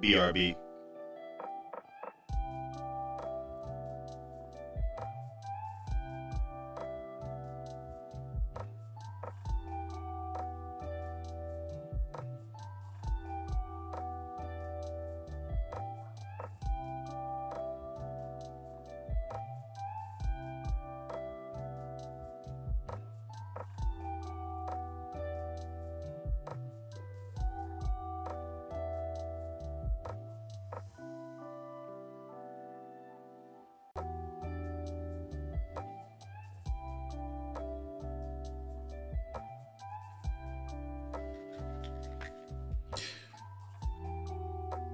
BRB.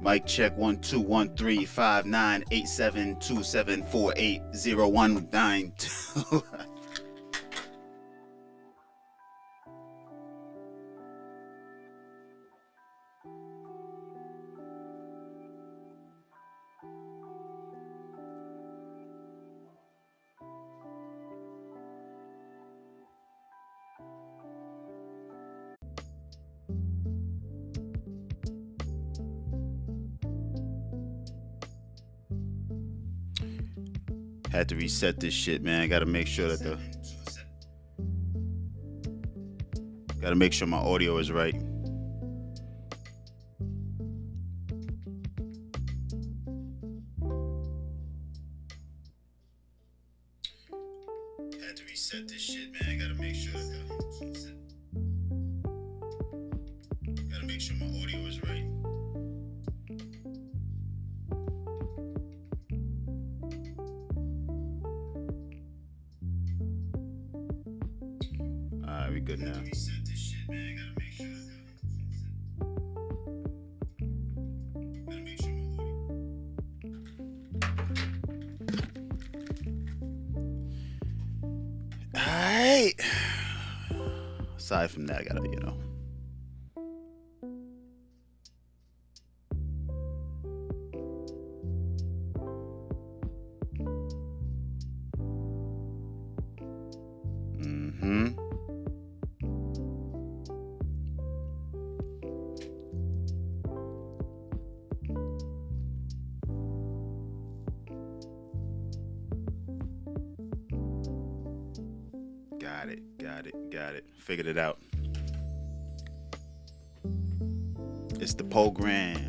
Mic check 1 2 1 3 5 9 8 7 2 7 4 8 0 1 9 2. Had to reset this shit, man. Gotta make sure that gotta make sure my audio is right. Had to reset this shit, man. Gotta make sure my audio is right. Alright, we good now. Alright. Aside from that, I gotta, Got it. Figured it out. It's the program.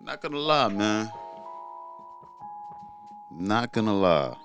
Not gonna lie, man. Not gonna lie.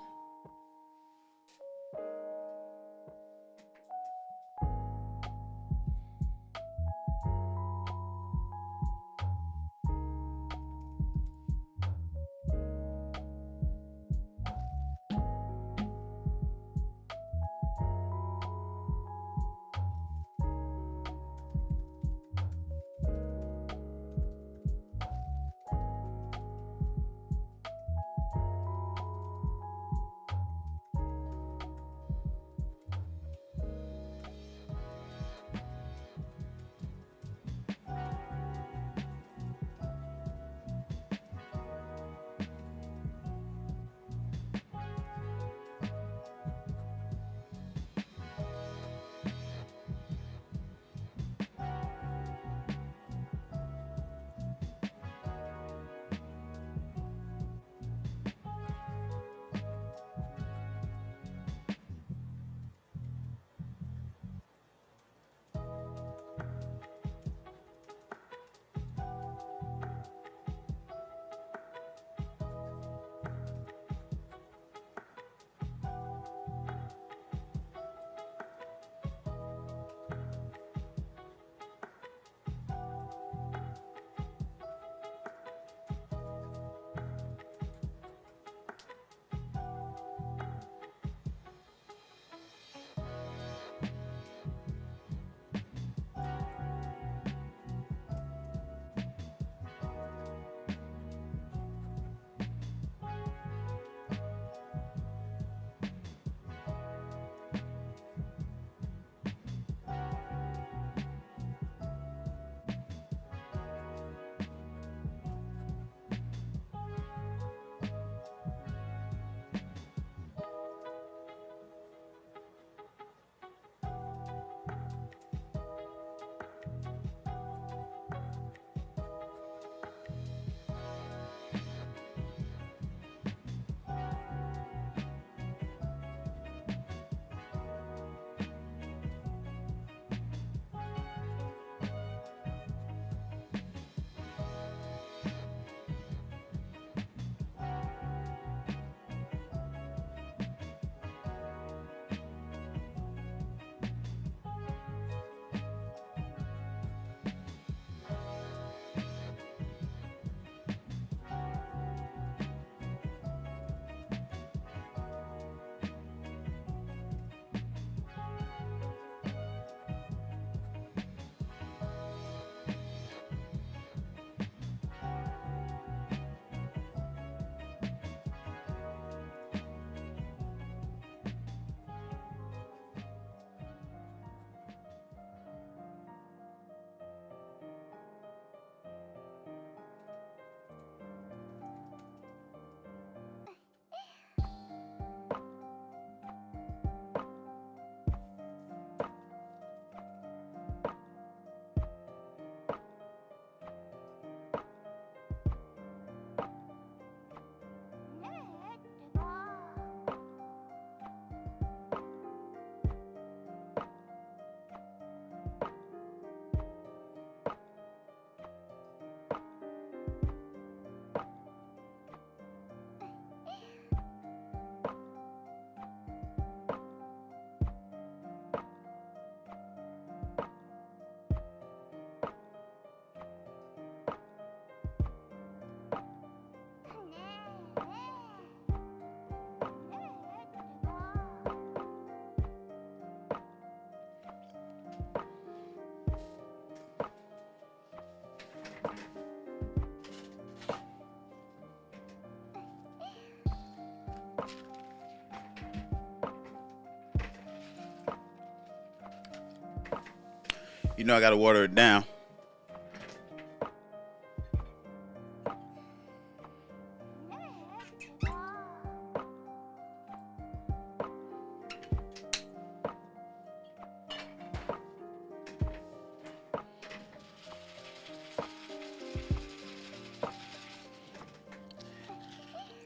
You know I gotta water it down.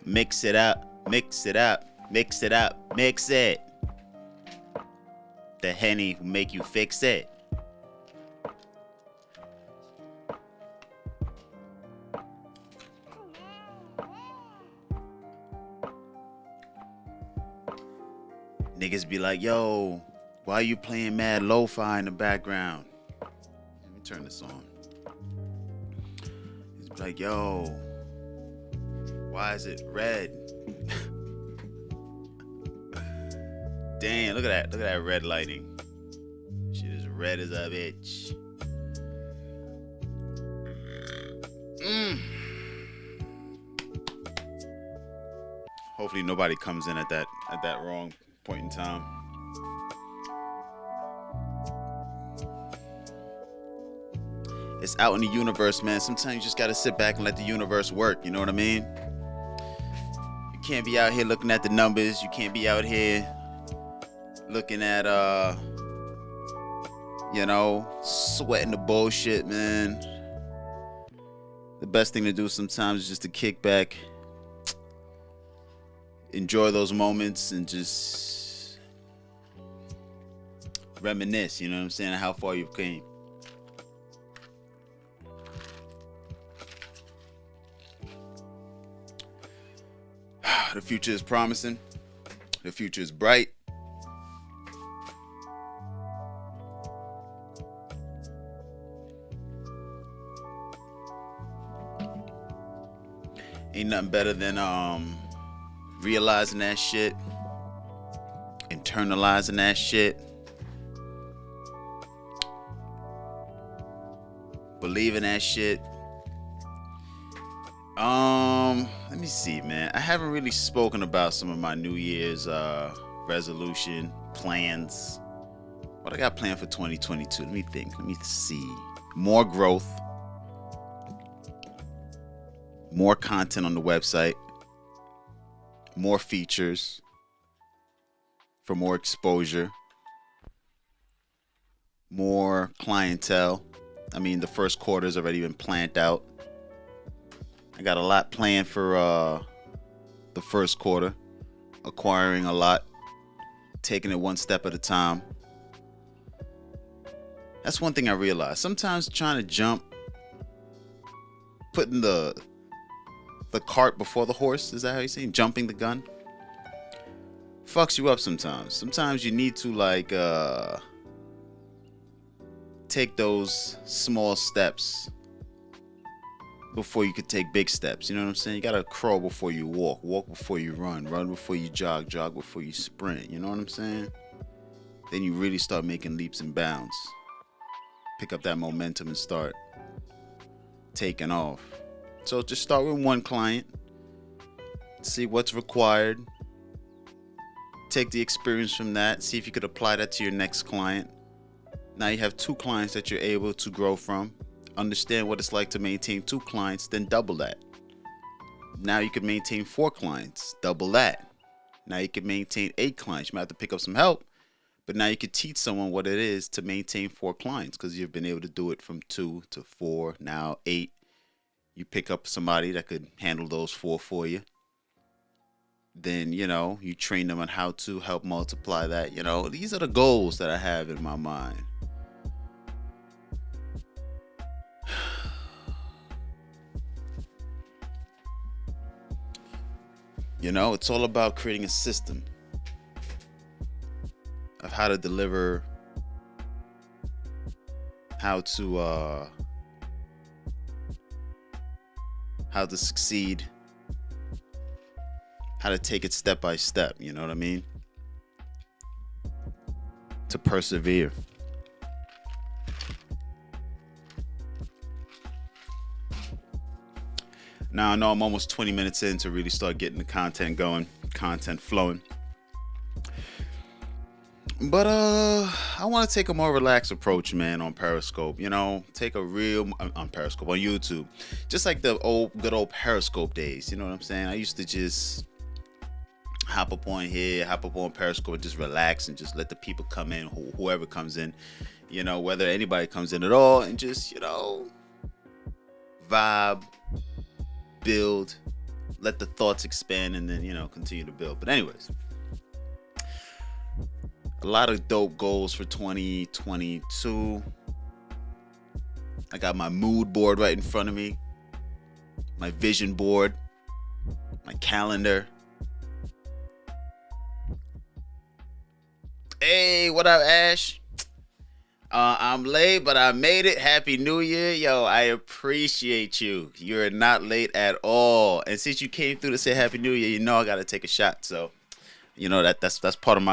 Mix it up, mix it up, mix it up, mix it. The Henny will make you fix it. Niggas be like, yo, why are you playing mad lo-fi in the background? Let me turn this on. He's like, yo, why is it red? Damn, look at that. Look at that red lighting. Shit is red as a bitch. Hopefully nobody comes in at that wrong point in time. It's out in the universe, man. Sometimes you just gotta sit back and let the universe work. You know what I mean? You can't be out here looking at the numbers. You can't be out here looking at sweating the bullshit, man. The best thing to do sometimes is just to kick back, enjoy those moments, and just reminisce, you know what I'm saying, how far you've came. The future is promising. The future is bright. Ain't nothing better than realizing that shit, internalizing that shit, believing that shit. Let me see, man. I haven't really spoken about some of my New Year's resolution plans. What I got planned for 2022? Let me think. Let me see. More growth. More content on the website. More features. For more exposure. More clientele. I mean, the first quarter's already been planned out. I got a lot planned for the first quarter. Acquiring a lot. Taking it one step at a time. That's one thing I realized. Sometimes trying to jump, putting the cart before the horse, is that how you say it? Jumping the gun? Fucks you up sometimes. Sometimes you need to take those small steps before you could take big steps. You know what I'm saying? You gotta crawl before you walk. Walk before you run. Run before you jog. Jog before you sprint. You know what I'm saying? Then you really start making leaps and bounds. Pick up that momentum and start taking off. So just start with one client. See what's required. Take the experience from that. See if you could apply that to your next client. Now you have 2 clients that you're able to grow from. Understand what it's like to maintain 2 clients, then double that. Now you can maintain 4 clients, double that. Now you can maintain 8 clients. You might have to pick up some help, but now you can teach someone what it is to maintain 4 clients because you've been able to do it from 2 to 4, now 8. You pick up somebody that could handle those 4 for you. Then, you train them on how to help multiply that. These are the goals that I have in my mind. It's all about creating a system of how to deliver, how to succeed, how to take it step by step, you know what I mean? To persevere. Now I know I'm almost 20 minutes in to really start getting the content going, content flowing. But I want to take a more relaxed approach, man, on Periscope. Take a real on Periscope, on YouTube, just like the good old Periscope days. You know what I'm saying? I used to just hop up on here, hop up on Periscope, and just relax and just let the people come in, whoever comes in, whether anybody comes in at all, and just vibe, build, let the thoughts expand, and then continue to build. But anyways. A lot of dope goals for 2022. I got my mood board right in front of me. My vision board. My calendar. Hey, what up, Ash? I'm late, but I made it. Happy New Year. Yo, I appreciate you. You're not late at all. And since you came through to say Happy New Year, you know I gotta take a shot. So, that's part of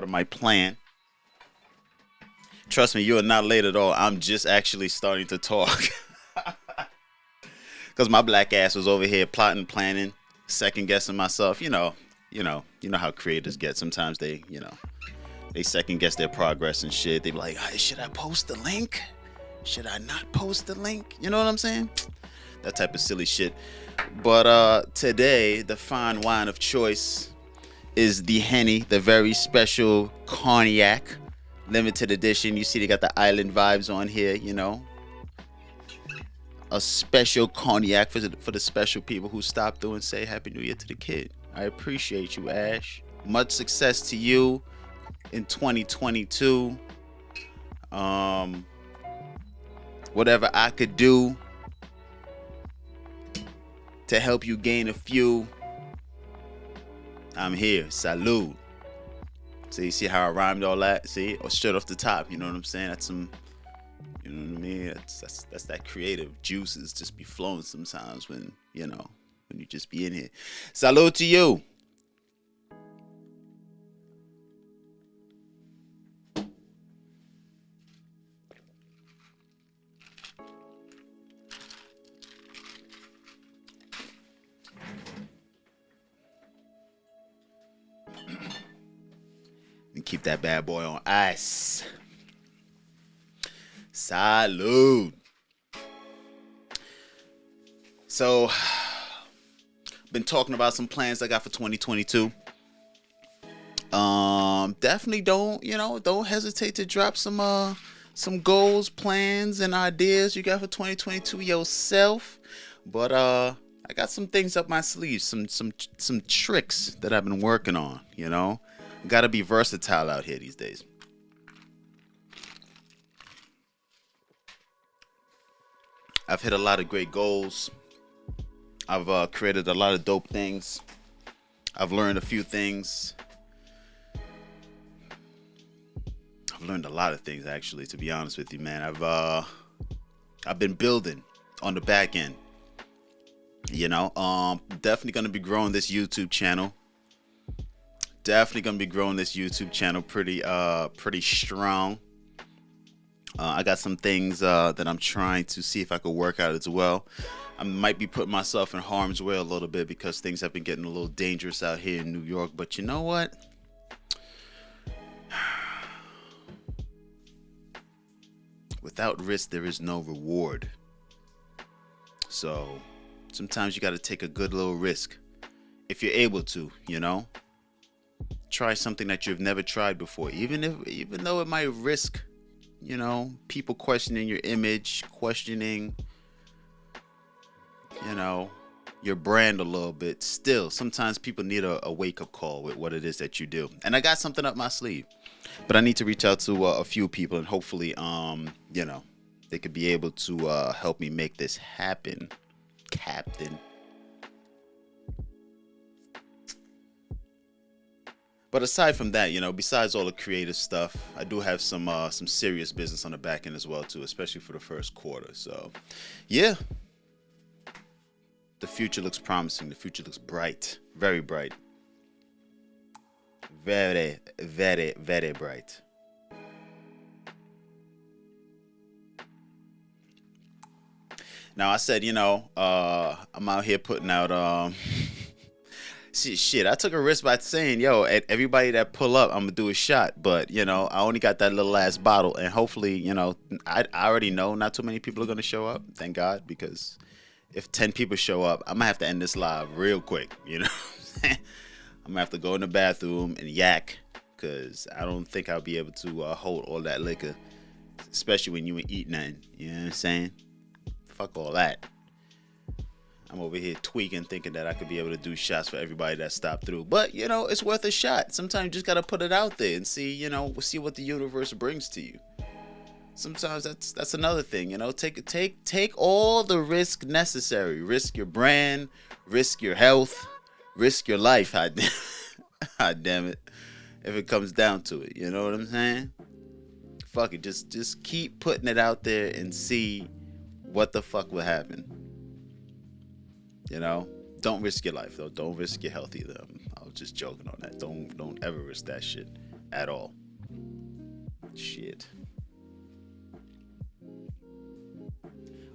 my plan. Trust me, you are not late at all. I'm just actually starting to talk. Cause my black ass was over here plotting, planning, second guessing myself. You know how creators get. Sometimes they second guess their progress and shit. They be like, "Hey, should I post the link? Should I not post the link?" You know what I'm saying? That type of silly shit. But today, the fine wine of choice is the Henny, the very special cognac, limited edition. You see, they got the island vibes on here. A special cognac for the special people who stop through and say Happy New Year to the kid. I appreciate you, Ash. Much success to you in 2022. Whatever I could do to help you gain a few, I'm here. Salud. So you see how I rhymed all that? See, or straight off the top. You know what I'm saying? That's some. You know what I mean? That's that creative juices just be flowing sometimes when you just be in here. Salud to you. And keep that bad boy on ice. Salud. So, been talking about some plans I got for 2022. Definitely don't hesitate to drop some goals, plans, and ideas you got for 2022 yourself. But I got some things up my sleeves, some tricks that I've been working on. Got to be versatile out here these days. I've hit a lot of great goals. I've created a lot of dope things. I've learned a few things. I've learned a lot of things, actually, to be honest with you, man. I've been building on the back end. Definitely gonna be growing this YouTube channel. Pretty strong. I got some things that I'm trying to see if I could work out as well. I might be putting myself in harm's way a little bit because things have been getting a little dangerous out here in New York. But you know what? Without risk, there is no reward. So sometimes you got to take a good little risk if you're able to, Try something that you've never tried before, even though it might risk, people questioning your image, questioning, your brand a little bit. Still, sometimes people need a wake-up call with what it is that you do. And I got something up my sleeve, but I need to reach out to a few people, and hopefully, they could be able to help me make this happen, Captain. But aside from that, besides all the creative stuff, I do have some serious business on the back end as well too, especially for the first quarter. So, yeah, the future looks promising. The future looks bright, very bright, very, very, very bright. Now I said, I'm out here putting out shit, I took a risk by saying, yo, at everybody that pull up, I'm gonna do a shot. But I only got that little ass bottle, and hopefully, I already know not too many people are gonna show up. Thank God, because if 10 people show up, I'm gonna have to end this live real quick. I'm gonna have to go in the bathroom and yak, because I don't think I'll be able to hold all that liquor, especially when you ain't eat nothing. You know what I'm saying? Fuck all that. I'm over here tweaking, thinking that I could be able to do shots for everybody that stopped through. But, it's worth a shot. Sometimes you just got to put it out there and see, see what the universe brings to you. Sometimes that's another thing, take all the risk necessary. Risk your brand, risk your health, risk your life. God damn it. if it comes down to it. You know what I'm saying? Fuck it. Just keep putting it out there and see what the fuck will happen. You know? Don't risk your life though. Don't risk your health either. I was just joking on that. Don't ever risk that shit at all. Shit.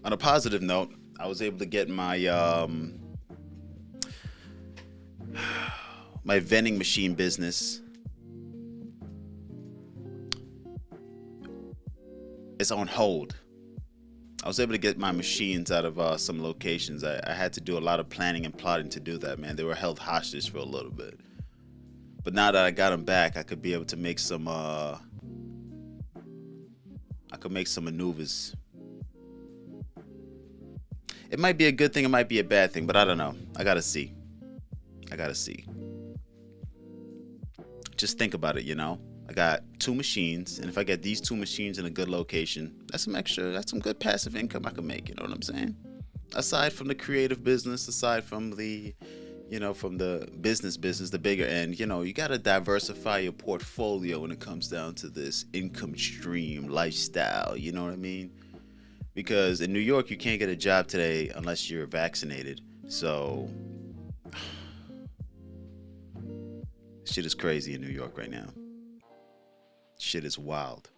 On a positive note, I was able to get my my vending machine business. It's on hold. I was able to get my machines out of some locations. I had to do a lot of planning and plotting to do that, man. They were held hostage for a little bit. But now that I got them back, I could be able to make some maneuvers. It might be a good thing, it might be a bad thing, but I don't know. I gotta see. Just think about it, you know. I got 2 machines, and if I get these 2 machines in a good location, that's some good passive income I can make, you know what I'm saying? Aside from the creative business, aside from the, you know, from the business, the bigger end, you know, you got to diversify your portfolio when it comes down to this income stream lifestyle, you know what I mean? Because in New York, you can't get a job today unless you're vaccinated. So shit is crazy in New York right now. Shit is wild.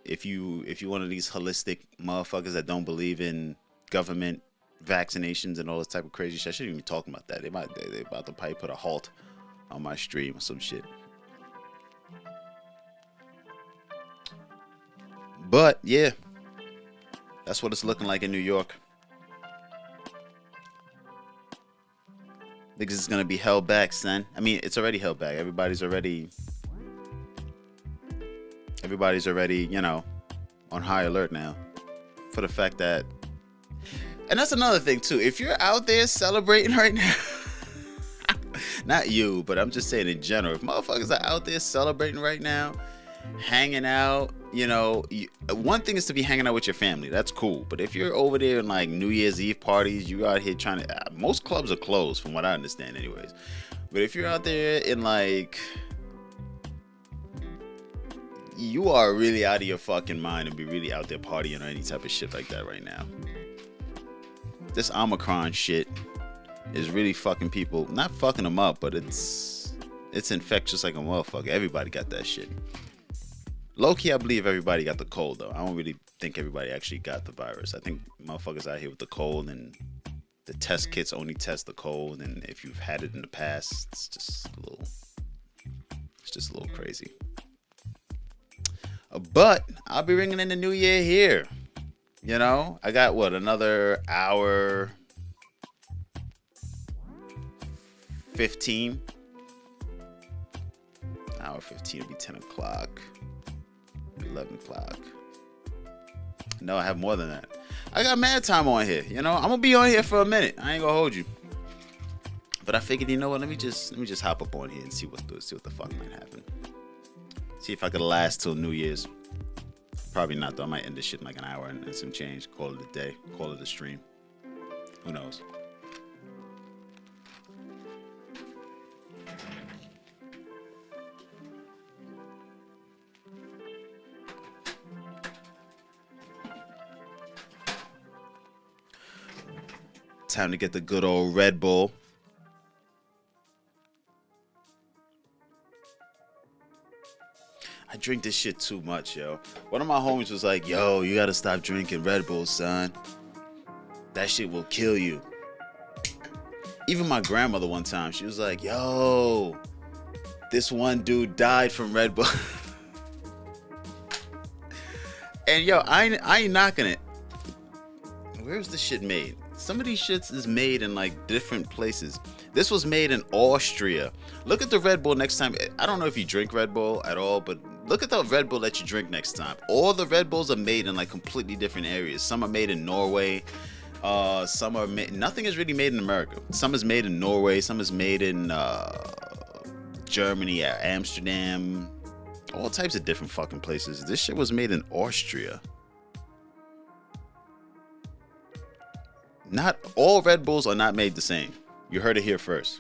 If you one of these holistic motherfuckers that don't believe in government vaccinations and all this type of crazy shit, I shouldn't even be talking about that. They about to probably put a halt on my stream or some shit. But yeah, that's what it's looking like in New York. Niggas is gonna be held back, son. I mean, it's already held back. Everybody's already, you know, on high alert now for the fact that, and that's another thing too. If you're out there celebrating right now, not you, but I'm just saying in general, if motherfuckers are out there celebrating right now, hanging out, you know, one thing is to be hanging out with your family. That's cool. But if you're over there in like New Year's Eve parties, you out here trying to, most clubs are closed from what I understand anyways. But if you're out there in like, you are really out of your fucking mind and be really out there partying or any type of shit like that right now. This Omicron shit is really fucking people, not fucking them up, but it's infectious like a motherfucker. Everybody got that shit. Low-key, I believe everybody got the cold, though. I don't really think everybody actually got the virus. I think motherfuckers out here with the cold, and the test kits only test the cold, and if you've had it in the past, it's just a little crazy. But I'll be ringing in the new year here. You know, I got, another hour 15? Hour 15 will be 10 o'clock. 11 o'clock. No, I have more than that. I got mad time on here. You know, I'm gonna be on here for a minute. I ain't gonna hold you. But I figured, you know what? Let me just hop up on here and see what the fuck might happen. See if I could last till New Year's. Probably not though. I might end this shit in like an hour and some change. Call it a day. Call it a stream. Who knows? Time to get the good old Red Bull. I drink this shit too much, yo. One of my homies was like, yo, you gotta stop drinking Red Bull, son. That shit will kill you. Even my grandmother one time, she was like, yo, this one dude died from Red Bull. And yo, I ain't knocking it. Where's this shit made? Some of these shits is made in like different places. This was made in Austria. Look at the Red Bull next time. I don't know if you drink Red Bull at all, but look at the Red Bull that you drink next time. All the Red Bulls are made in like completely different areas. Some are made in Norway. Some are made. Nothing is really made in America. Some is made in Norway. Some is made in Germany, Amsterdam. All types of different fucking places. This shit was made in Austria. Not all Red Bulls are not made the same. You heard it here first.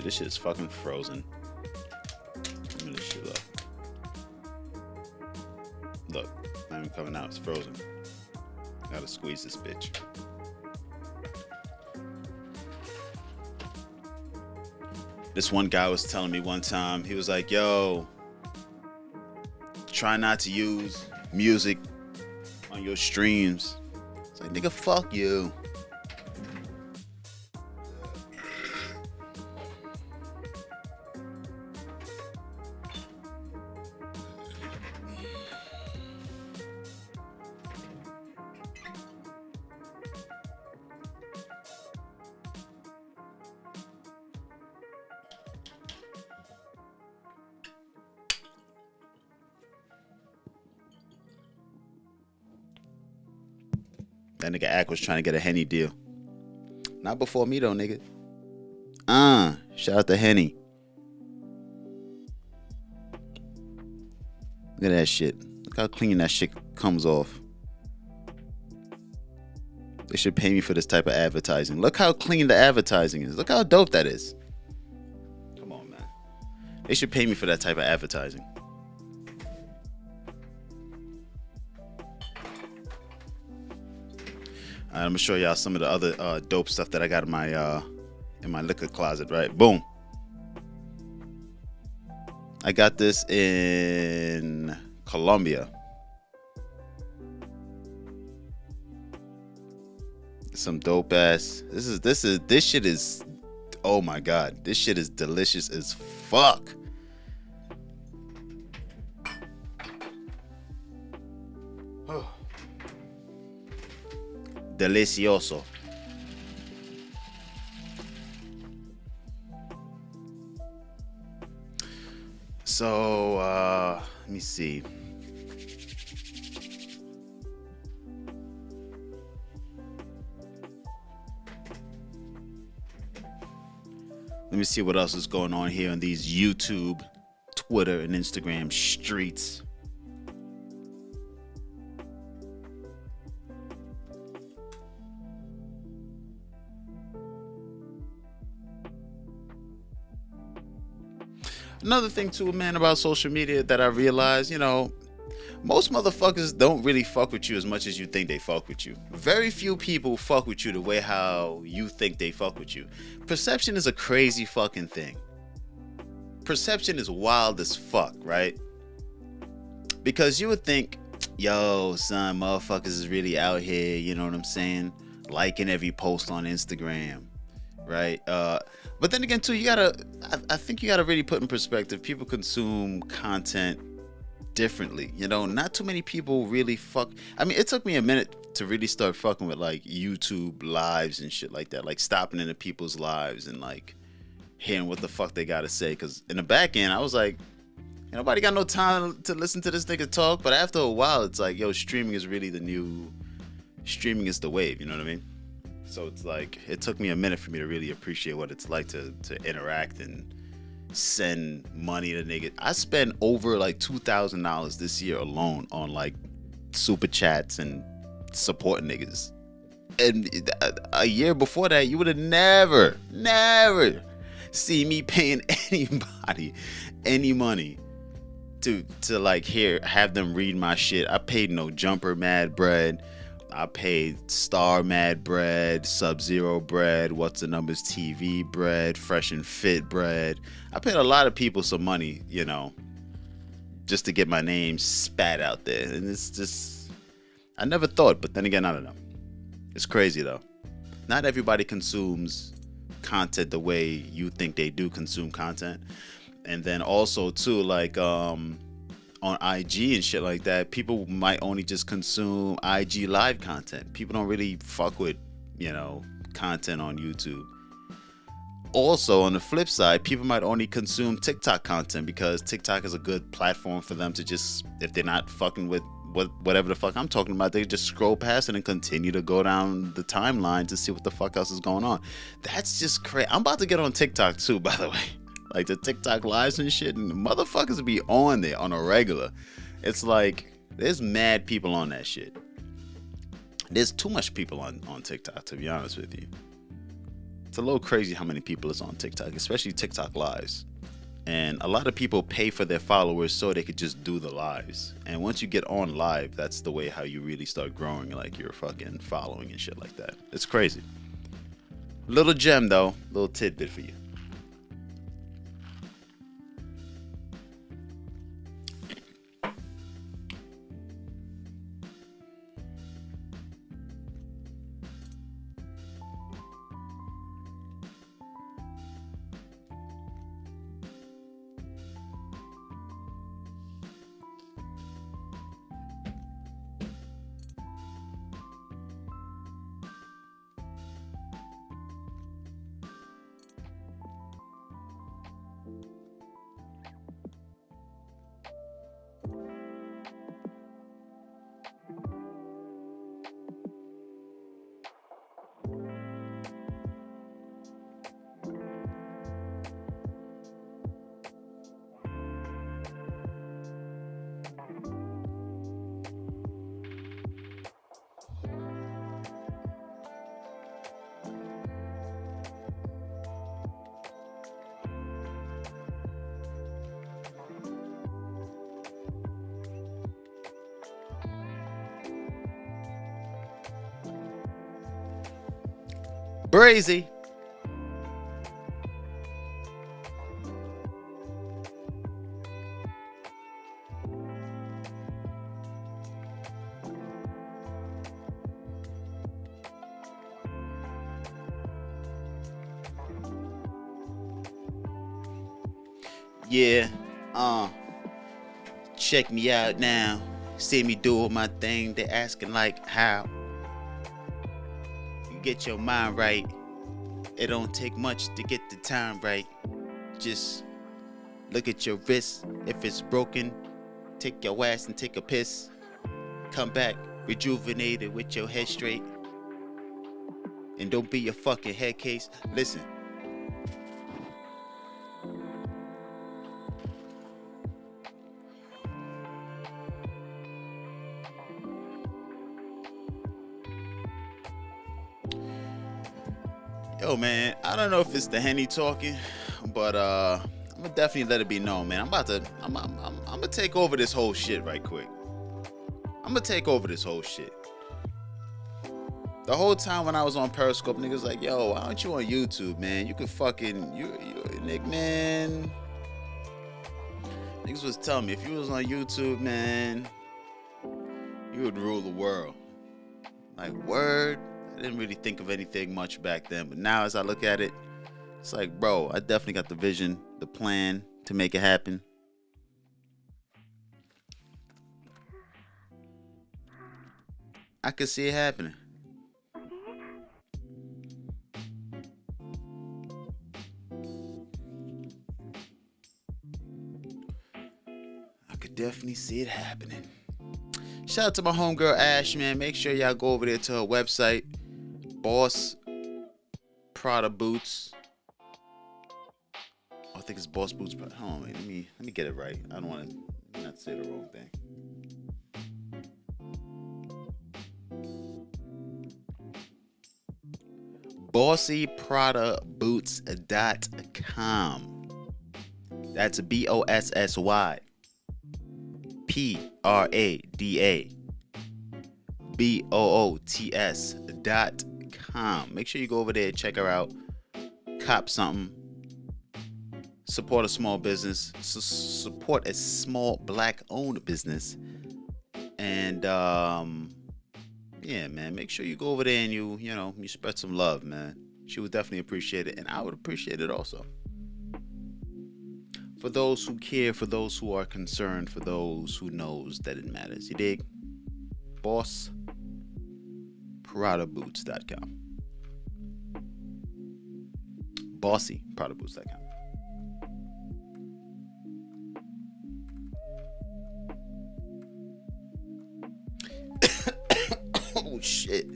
you, this shit is fucking frozen. Let me this shit up. Look, not even coming out. It's frozen. Gotta squeeze this bitch. This one guy was telling me one time, he was like, yo, try not to use music on your streams. It's like, nigga, fuck you. That nigga Ack was trying to get a Henny deal. Not before me though, nigga. Shout out to Henny. Look at that shit. Look how clean that shit comes off. They should pay me for this type of advertising. Look how clean the advertising is. Look how dope that is. Come on, man. They should pay me for that type of advertising. I'm gonna show y'all some of the other dope stuff that I got in my liquor closet. Right, boom. I got this in Colombia. Some dope ass. This shit is. Oh my god, this shit is delicious as fuck. Delicioso. So, let me see. Let me see what else is going on here on these YouTube, Twitter, and Instagram streets. Another thing too, man, about social media that I realized, you know, most motherfuckers don't really fuck with you as much as you think they fuck with you. Very few people fuck with you the way how you think they fuck with you. Perception is a crazy fucking thing. Perception is wild as fuck, right? Because you would think, yo, son, motherfuckers is really out here, you know what I'm saying? Liking every post on Instagram, right? But then again, too, I think you gotta really put in perspective, people consume content differently. You know, not too many people really fuck. I mean, it took me a minute to really start fucking with like YouTube lives and shit like that, like stopping into people's lives and like hearing what the fuck they gotta say. Cause in the back end, I was like, ain't nobody got no time to listen to this nigga talk. But after a while, it's like, yo, streaming is really the new, streaming is the wave. You know what I mean? So it's like, it took me a minute for me to really appreciate what it's like to interact and send money to niggas. I spent over like $2,000 this year alone on like super chats and supporting niggas. And a year before that, you would have never see me paying anybody any money to like have them read my shit. I paid no Jumper Mad bread. I paid Star Mad bread, Sub-Zero bread, What's the Numbers TV bread, Fresh and Fit bread. I paid a lot of people some money, you know, just to get my name spat out there. And it's just, I never thought, but then again, I don't know. It's crazy though. Not everybody consumes content the way you think they do consume content. And then also too, like, on IG and shit like that, people might only just consume IG live content. People don't really fuck with, you know, content on YouTube. Also, on the flip side, people might only consume TikTok content because TikTok is a good platform for them to just, if they're not fucking with whatever the fuck I'm talking about, they just scroll past it and continue to go down the timeline to see what the fuck else is going on. That's just crazy. I'm about to get on TikTok too, by the way. Like the TikTok lives and shit, and motherfuckers be on there on a regular. It's like, there's mad people on that shit. There's too much people on TikTok, to be honest with you. It's a little crazy how many people is on TikTok, especially TikTok lives. And a lot of people pay for their followers so they could just do the lives. And once you get on live, that's the way how you really start growing, like your fucking following and shit like that. It's crazy. Little gem though, little tidbit for you. Brazy. Yeah, check me out now. See me doing my thing. They're asking like how. You get your mind right. It don't take much to get the time right. Just look at your wrist. If it's broken, take your ass and take a piss. Come back rejuvenated with your head straight. And don't be a fucking head case. Listen. Yo, man, I don't know if it's the Henny talking, but I'm gonna definitely let it be known, man. I'm gonna take over this whole shit right quick. I'm gonna take over this whole shit. The whole time when I was on Periscope, niggas like, yo, why aren't you on YouTube, man? You could fucking, you Nick, man. Niggas was telling me if you was on YouTube, man, you would rule the world. Like, word. I didn't really think of anything much back then, but now as I look at it, it's like, bro, I definitely got the vision, the plan to make it happen. I could see it happening. I could definitely see it happening. Shout out to my homegirl Ash, man. Make sure y'all go over there to her website, Boss Prada Boots. I think it's Boss Boots. Hold on, wait, let me get it right. I don't want to not say the wrong thing. BossyPradaBoots.com. That's BOSSY PRADABOOTS.com. Make sure you go over there, check her out, cop something, support a small business, support a small black-owned business, and yeah, man, make sure you go over there and you spread some love, man. She would definitely appreciate it, and I would appreciate it also. For those who care, for those who are concerned, for those who knows that it matters. You dig? BossPradaBoots.com. BossyPradaBoots.com. Oh shit.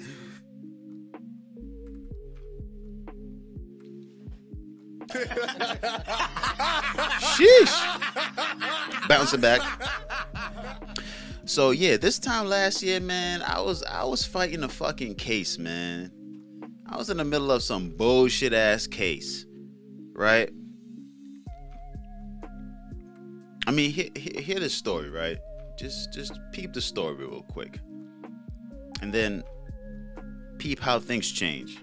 Sheesh. Bouncing back. So yeah, this time last year, man, I was fighting a fucking case, man. I was in the middle of some bullshit ass case, right? I mean, hear the story, right? Just peep the story real quick, and then peep how things change.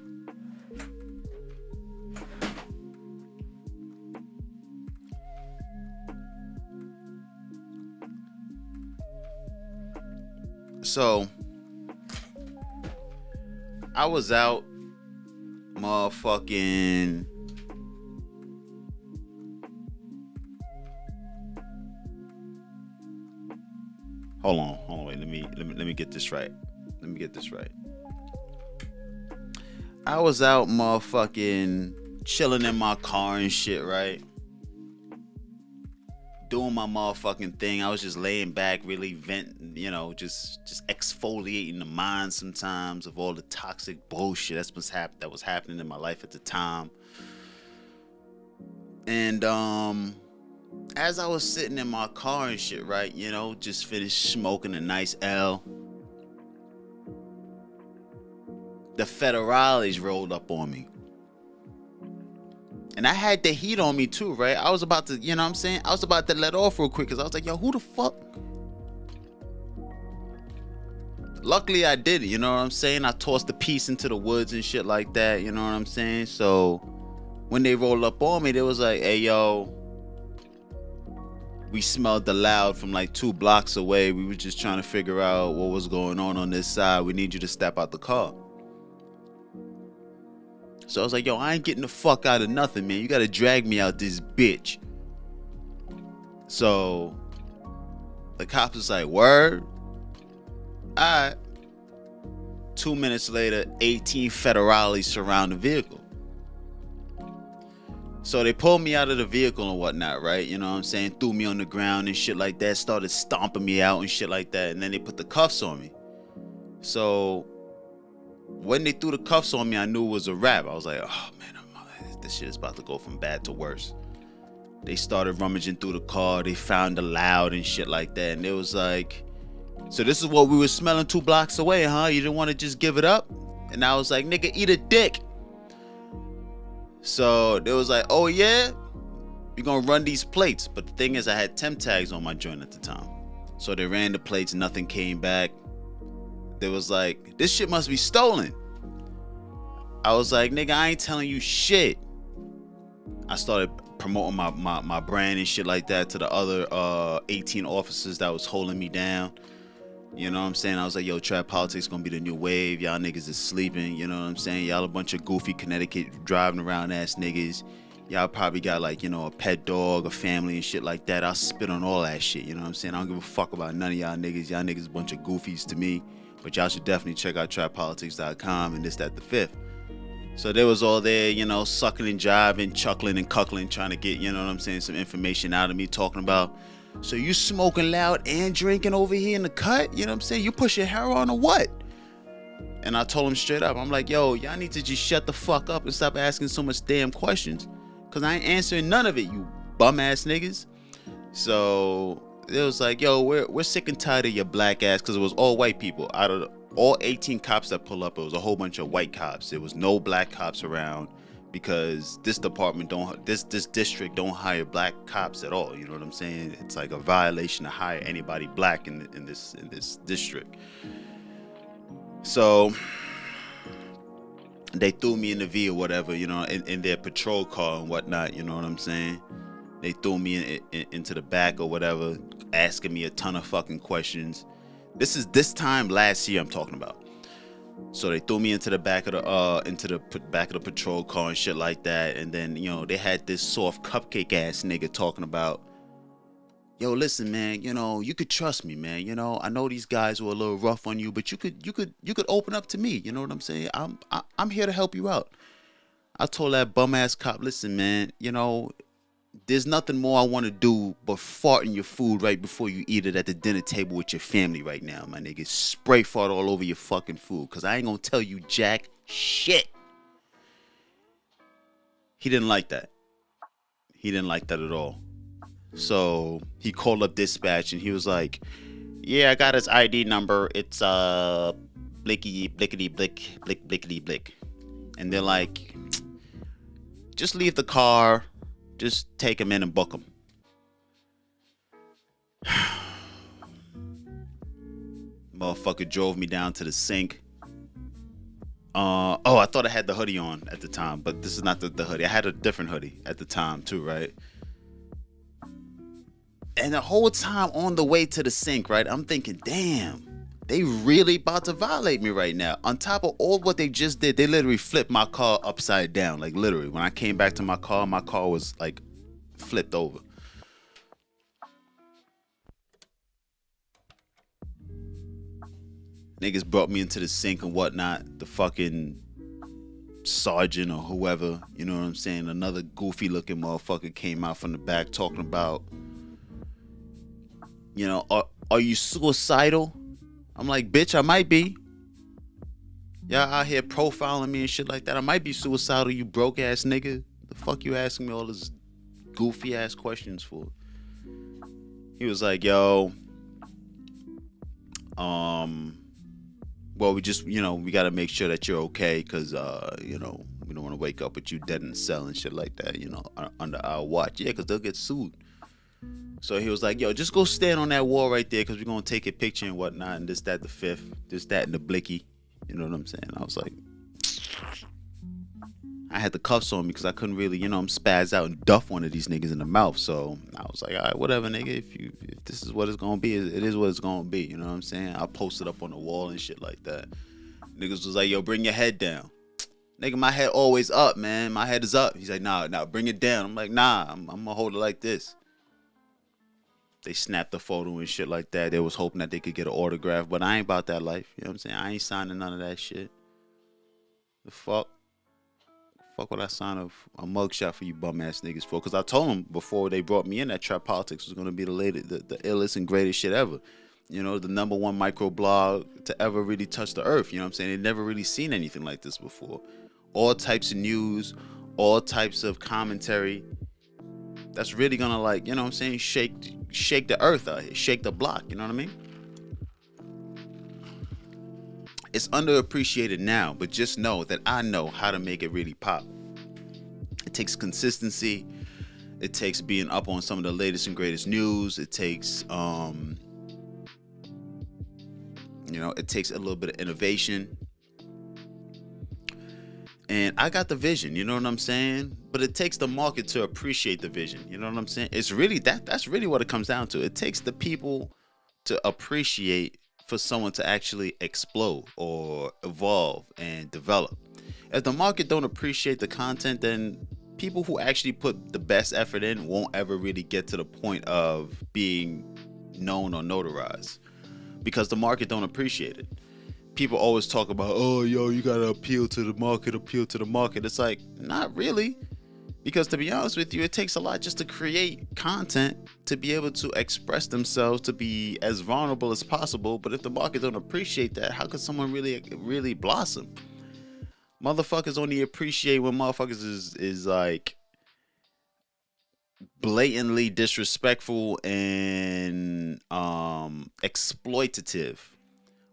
So I was out, motherfucking. Hold on, wait. Let me get this right. Let me get this right. I was out, motherfucking, chilling in my car and shit, right? Doing my motherfucking thing. I was just laying back, really venting, just exfoliating the mind sometimes of all the toxic bullshit that was happening in my life at the time. And as I was sitting in my car and shit, right, just finished smoking a nice L, the federales rolled up on me. And I had the heat on me too, right? I was about to, I was about to let off real quick because I was like, yo, who the fuck? Luckily I did it, you know what I'm saying? I tossed the piece into the woods and shit like that, you know what I'm saying? So when they rolled up on me, they was like, hey, yo, we smelled the loud from like 2 blocks away. We were just trying to figure out what was going on this side. We need you to step out the car. So I was like, yo, I ain't getting the fuck out of nothing, man. You gotta drag me out this bitch. So the cops was like, word? Alright. 2 minutes later, 18 federales surround the vehicle. So they pulled me out of the vehicle and whatnot, right? You know what I'm saying? Threw me on the ground and shit like that. Started stomping me out and shit like that. And then they put the cuffs on me. So when they threw the cuffs on me, I knew it was a wrap. I was like, oh man, this shit is about to go from bad to worse. They started rummaging through the car. They found the loud and shit like that. And it was like, so this is what we were smelling 2 blocks away, huh? You didn't want to just give it up? And I was like, nigga, eat a dick. So they was like, oh yeah? You're gonna run these plates. But the thing is, I had temp tags on my joint at the time. So they ran the plates, nothing came back. They was like, this shit must be stolen. I was like, nigga, I ain't telling you shit. I started promoting my brand and shit like that to the other 18 officers that was holding me down. You know what I'm saying? I was like, yo, trap politics gonna be the new wave. Y'all niggas is sleeping. You know what I'm saying? Y'all a bunch of goofy Connecticut driving around ass niggas. Y'all probably got like, a pet dog, a family and shit like that. I'll spit on all that shit. You know what I'm saying? I don't give a fuck about none of y'all niggas. Y'all niggas a bunch of goofies to me. But y'all should definitely check out trappolitics.com and this, that, the fifth. So they was all there, sucking and jiving, chuckling and cuckling, trying to get, some information out of me, talking about, so you smoking loud and drinking over here in the cut? You know what I'm saying? You pushing heroin or what? And I told him straight up, I'm like, yo, y'all need to just shut the fuck up and stop asking so much damn questions. Because I ain't answering none of it, you bum ass niggas. So it was like, yo, we're sick and tired of your black ass, because it was all white people. Out of all 18 cops that pull up, it was a whole bunch of white cops. There was no black cops around, because this district don't hire black cops at all. You know what I'm saying? It's like a violation to hire anybody black in this district. So they threw me in the V or whatever, in their patrol car and whatnot. You know what I'm saying? They threw me into the back or whatever, asking me a ton of fucking questions. This time last year I'm talking about. So they threw me into the back of the patrol car and shit like that. And then, they had this soft cupcake ass nigga talking about, yo, listen, man, you could trust me, man. I know these guys were a little rough on you, but you could open up to me. You know what I'm saying? I'm here to help you out. I told that bum ass cop, listen, man, there's nothing more I want to do but fart in your food right before you eat it at the dinner table with your family right now, my nigga. Spray fart all over your fucking food, because I ain't gonna tell you jack shit. He didn't like that. He didn't like that at all. So he called up dispatch and he was like, yeah, I got his ID number. It's blicky blickety blick blick blickety blick. And they're like, just leave the car, just take him in and book him. Motherfucker drove me down to the sink. Oh, I thought I had the hoodie on at the time, but this is not the hoodie. I had a different hoodie at the time too, right? And the whole time on the way to the sink, right, I'm thinking, damn, they really about to violate me right now. On top of all what they just did, they literally flipped my car upside down. Like, literally, when I came back to my car was like flipped over. Niggas brought me into the sink and whatnot. The fucking sergeant or whoever, you know what I'm saying? Another goofy looking motherfucker came out from the back talking about, you know, are you suicidal? I'm like, bitch, I might be. Y'all out here profiling me and shit like that. I might be suicidal, you broke ass nigga. The fuck you asking me all this goofy ass questions for? He was like, yo, well, we just, you know, we got to make sure that you're okay because, you know, we don't want to wake up with you dead in the cell and shit like that, you know, under our watch. Yeah, because they'll get sued. So he was like, yo, just go stand on that wall right there because we're going to take a picture and whatnot and this, that, the fifth, this, that, and the blicky. You know what I'm saying? I was like, I had the cuffs on me because I couldn't really, you know, I'm spaz out and duff one of these niggas in the mouth. So I was like, all right, whatever, nigga. If this is what it's going to be, it is what it's going to be. You know what I'm saying? I posted up on the wall and shit like that. Niggas was like, yo, bring your head down. Nigga, my head always up, man. My head is up. He's like, nah, bring it down. I'm like, nah, I'm going to hold it like this. They snapped the photo and shit like that. They was hoping that they could get an autograph, but I ain't about that life. You know what I'm saying? I ain't signing none of that shit. The fuck? Fuck would I sign a mugshot for you bum ass niggas for? Because I told them before they brought me in that Trap Politics was going to be the illest and greatest shit ever. You know, the #1 microblog to ever really touch the earth. You know what I'm saying? They'd never really seen anything like this before. All types of news, all types of commentary. That's really gonna, like, you know what I'm saying, shake the earth out here, shake the block, you know what I mean? It's underappreciated now, but just know that I know how to make it really pop. It takes consistency. It takes being up on some of the latest and greatest news. It takes, you know, it takes a little bit of innovation. And I got the vision, you know what I'm saying? But it takes the market to appreciate the vision, you know what I'm saying? It's really that's really what it comes down to. It takes the people to appreciate for someone to actually explode or evolve and develop. If the market don't appreciate the content, then people who actually put the best effort in won't ever really get to the point of being known or notarized because the market don't appreciate it. People always talk about, oh, yo, you gotta appeal to the market. It's like, not really. Because to be honest with you, it takes a lot just to create content to be able to express themselves, to be as vulnerable as possible. But if the market don't appreciate that, how could someone really blossom? Motherfuckers only appreciate when motherfuckers is like blatantly disrespectful and exploitative.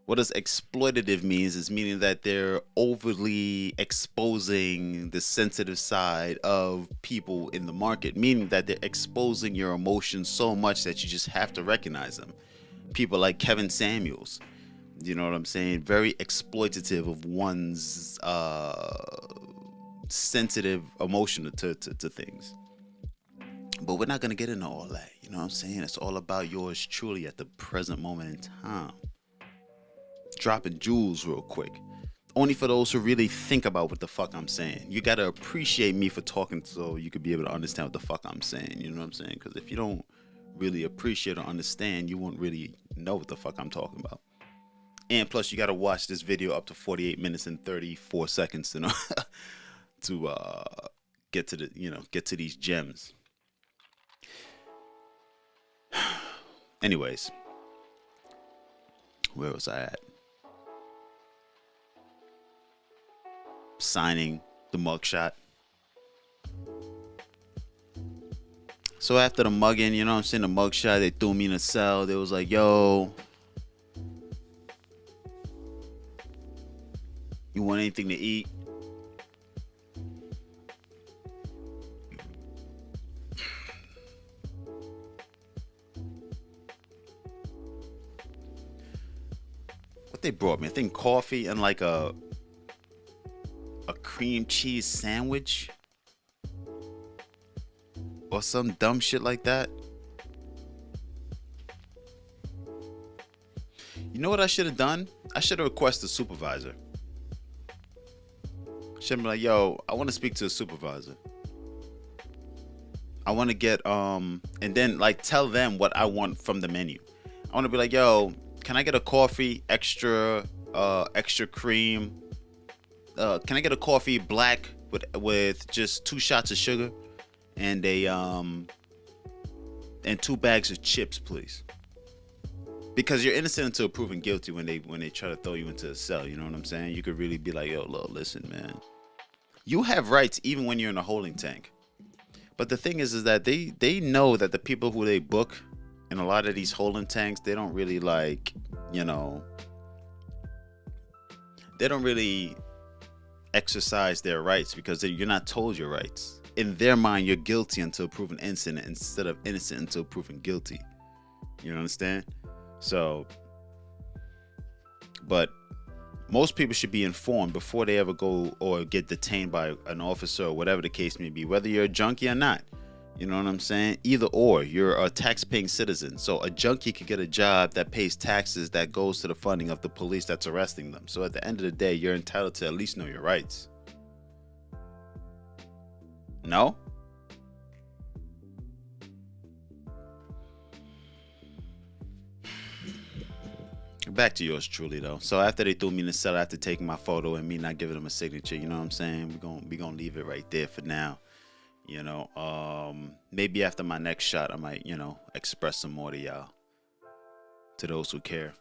What does exploitative means is meaning that they're overly exposing the sensitive side of people in the market, meaning that they're exposing your emotions so much that you just have to recognize them. People like Kevin Samuels, you know what I'm saying? Very exploitative of one's sensitive emotion to things. But we're not going to get into all that, you know what I'm saying? It's all about yours truly at the present moment in time. Dropping jewels real quick. Only for those who really think about what the fuck I'm saying. You gotta appreciate me for talking so you could be able to understand what the fuck I'm saying. You know what I'm saying? Because if you don't really appreciate or understand, you won't really know what the fuck I'm talking about. And plus, you gotta watch this video up to 48 minutes and 34 seconds to know to get to these gems. Anyways, where was I at? Signing the mugshot. So after the mugging, you know what I'm saying, the mugshot, they threw me in a cell. They was like, yo, you want anything to eat? what they brought me. I think coffee and like a cream cheese sandwich or some dumb shit like that. You know what I should have done? I should have requested a supervisor. Should be like, yo, I want to speak to a supervisor. I want to get and then like tell them what I want from the menu. I want to be like, yo, can I get a coffee, extra cream? Can I get a coffee black with just 2 shots of sugar and and 2 bags of chips, please? Because you're innocent until proven guilty when they try to throw you into a cell. You know what I'm saying? You could really be like, yo, look, listen, man. You have rights even when you're in a holding tank. But the thing is that they know that the people who they book in a lot of these holding tanks, they don't really like, you know, they don't really exercise their rights because you're not told your rights. In their mind, you're guilty until proven innocent instead of innocent until proven guilty. You understand? So, but most people should be informed before they ever go or get detained by an officer or whatever the case may be, whether you're a junkie or not. You know what I'm saying? Either or, you're a tax-paying citizen. So a junkie could get a job that pays taxes that goes to the funding of the police that's arresting them. So at the end of the day, you're entitled to at least know your rights. No? Back to yours truly though. So after they threw me in the cell after taking my photo and me not giving them a signature, you know what I'm saying? We're gonna leave it right there for now. You know, maybe after my next shot I might, you know, express some more to y'all. To those who care.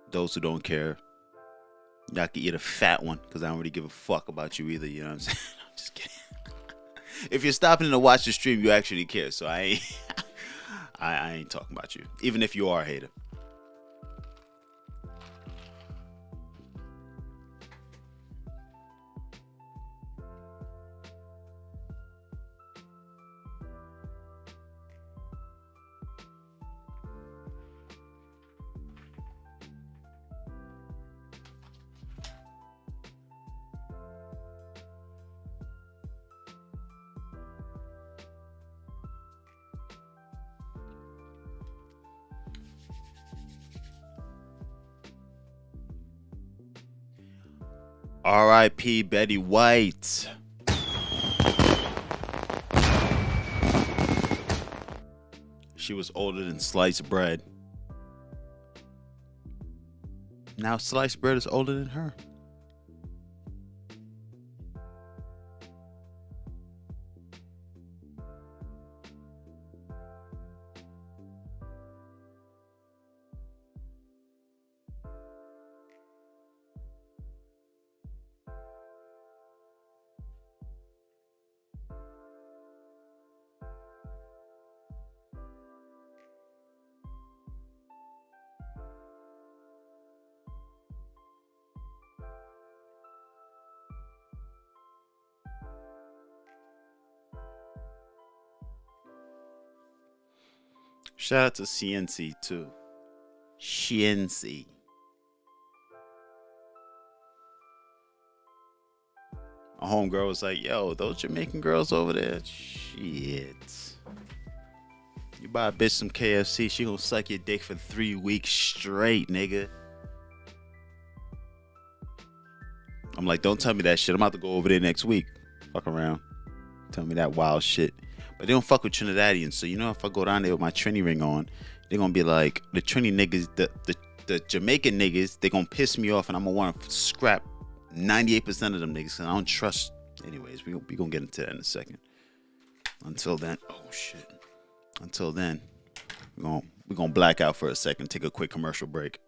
Those who don't care, y'all can eat a fat one because I don't really give a fuck about you either, you know what I'm saying? I'm just kidding. If you're stopping to watch the stream, you actually care, so I ain't I ain't talking about you, even if you are a hater. R.I.P. Betty White. She was older than sliced bread. Now sliced bread is older than her. Shout out to CNC too. CNC. A homegirl was like, yo, those Jamaican girls over there, shit. You buy a bitch some KFC, she gonna suck your dick for 3 weeks straight, nigga. I'm like, don't tell me that shit. I'm about to go over there next week. Fuck around. Tell me that wild shit. But they don't fuck with Trinidadians. So, you know, if I go down there with my Trini ring on, they're going to be like, the Trini niggas, the Jamaican niggas, they're going to piss me off and I'm going to want to scrap 98% of them niggas because I don't trust. Anyways, we going to get into that in a second. Until then, oh shit. Until then, we're going to black out for a second, take a quick commercial break.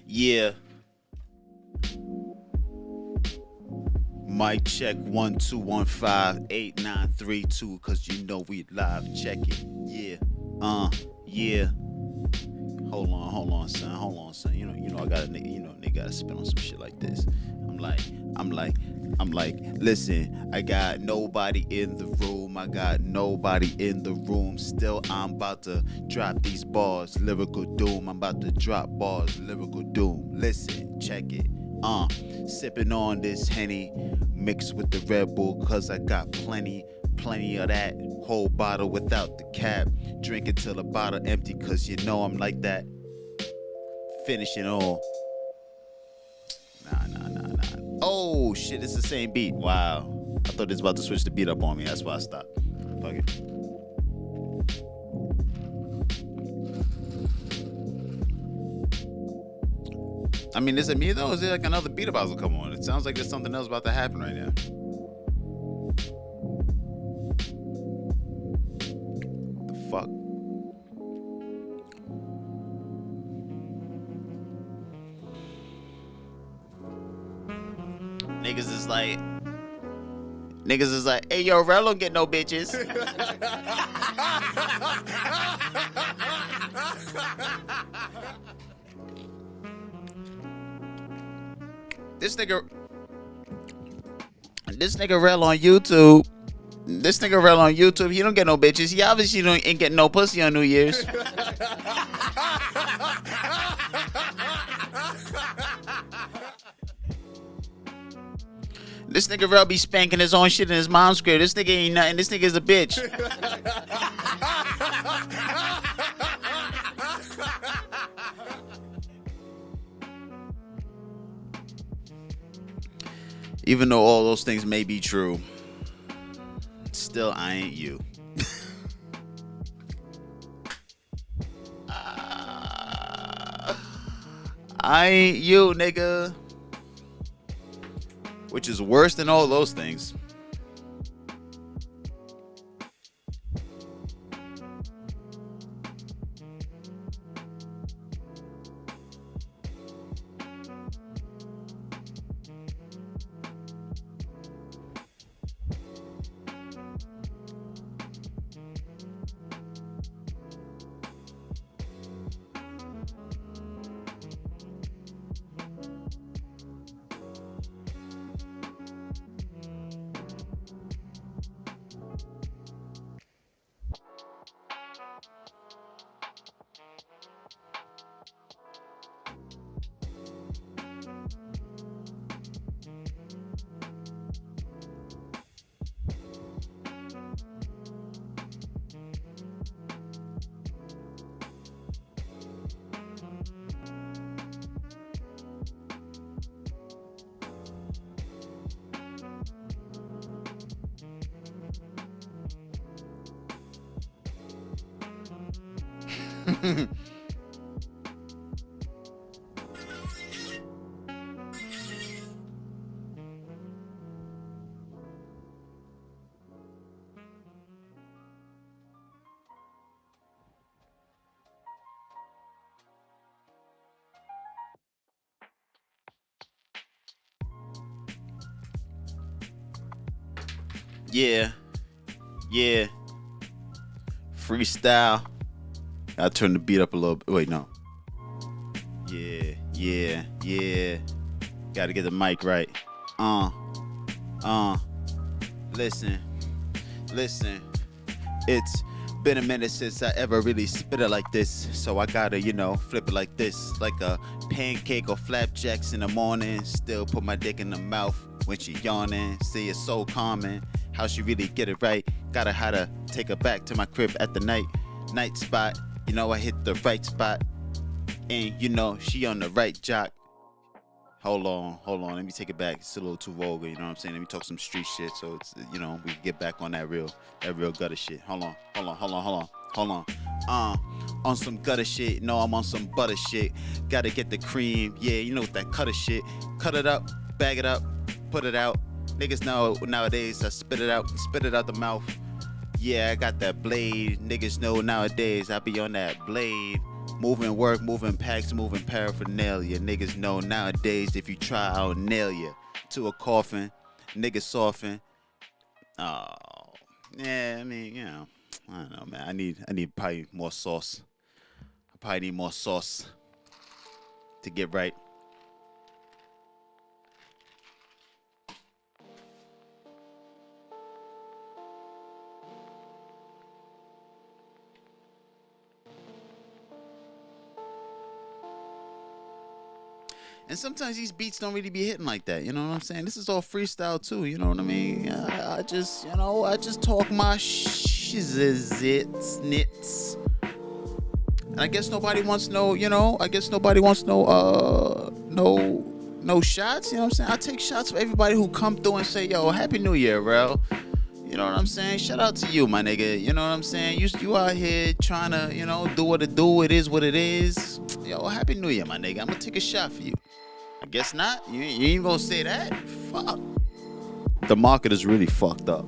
Yeah. Mic check 1 2 1 5 8 9 3 2, cause you know we live. Check it. Yeah. Yeah. Hold on, son. You know, I got a nigga. You know, they gotta spin on some shit like this. I'm like, I'm like, I'm like. Listen, I got nobody in the room. I got nobody in the room. Still, I'm about to drop these bars, lyrical doom. I'm about to drop bars, lyrical doom. Listen, check it. Sipping on this Henny mixed with the Red Bull, cause I got plenty of that. Whole bottle without the cap. Drink it till the bottle empty, cause you know I'm like that. Finish it all. Nah. Oh shit, it's the same beat. Wow. I thought it was about to switch the beat up on me. That's why I stopped. Fuck it. I mean, is it me though? Or is it like another beat about to come on? It sounds like there's something else about to happen right now. The fuck? Niggas is like, hey yo, Rel don't get no bitches. This nigga Rel on YouTube. He don't get no bitches. He obviously ain't getting no pussy on New Year's. This nigga Rel be spanking his own shit in his mom's crib. This nigga ain't nothing. This nigga's a bitch. Even though all those things may be true, still I ain't you. I ain't you, nigga. Which is worse than all those things. Yeah. Freestyle. I turn the beat up a little bit. Wait, no. Yeah. Gotta get the mic right. Listen. It's been a minute since I ever really spit it like this. So I gotta, flip it like this. Like a pancake or flapjacks in the morning. Still put my dick in the mouth when she yawning. See, it's so common how she really get it right. Gotta how to take her back to my crib at the night spot. I hit the right spot. And she on the right jock. Hold on. Let me take it back. It's a little too vulgar, you know what I'm saying? Let me talk some street shit so it's, we can get back on that real gutter shit. Hold on. On some gutter shit. No, I'm on some butter shit. Gotta get the cream. Yeah, you know what that cutter shit. Cut it up, bag it up, put it out. Niggas know nowadays I spit it out the mouth. Yeah, I got that blade. Niggas know nowadays I be on that blade. Moving work, moving packs, moving paraphernalia. Niggas know nowadays if you try, I'll nail you to a coffin. Niggas soften. Oh, yeah. I mean, I don't know, man. I need probably more sauce. I probably need more sauce to get right. And sometimes these beats don't really be hitting like that. You know what I'm saying? This is all freestyle too. You know what I mean? I just, I just talk my shizzits, nits. And I guess nobody wants I guess nobody wants no shots. You know what I'm saying? I take shots for everybody who come through and say, yo, Happy New Year, bro. You know what I'm saying? Shout out to you, my nigga. You know what I'm saying? You out here trying to, do what it do. It is what it is. Yo, Happy New Year, my nigga. I'm gonna take a shot for you. I guess not. You ain't gonna say that? Fuck. The market is really fucked up.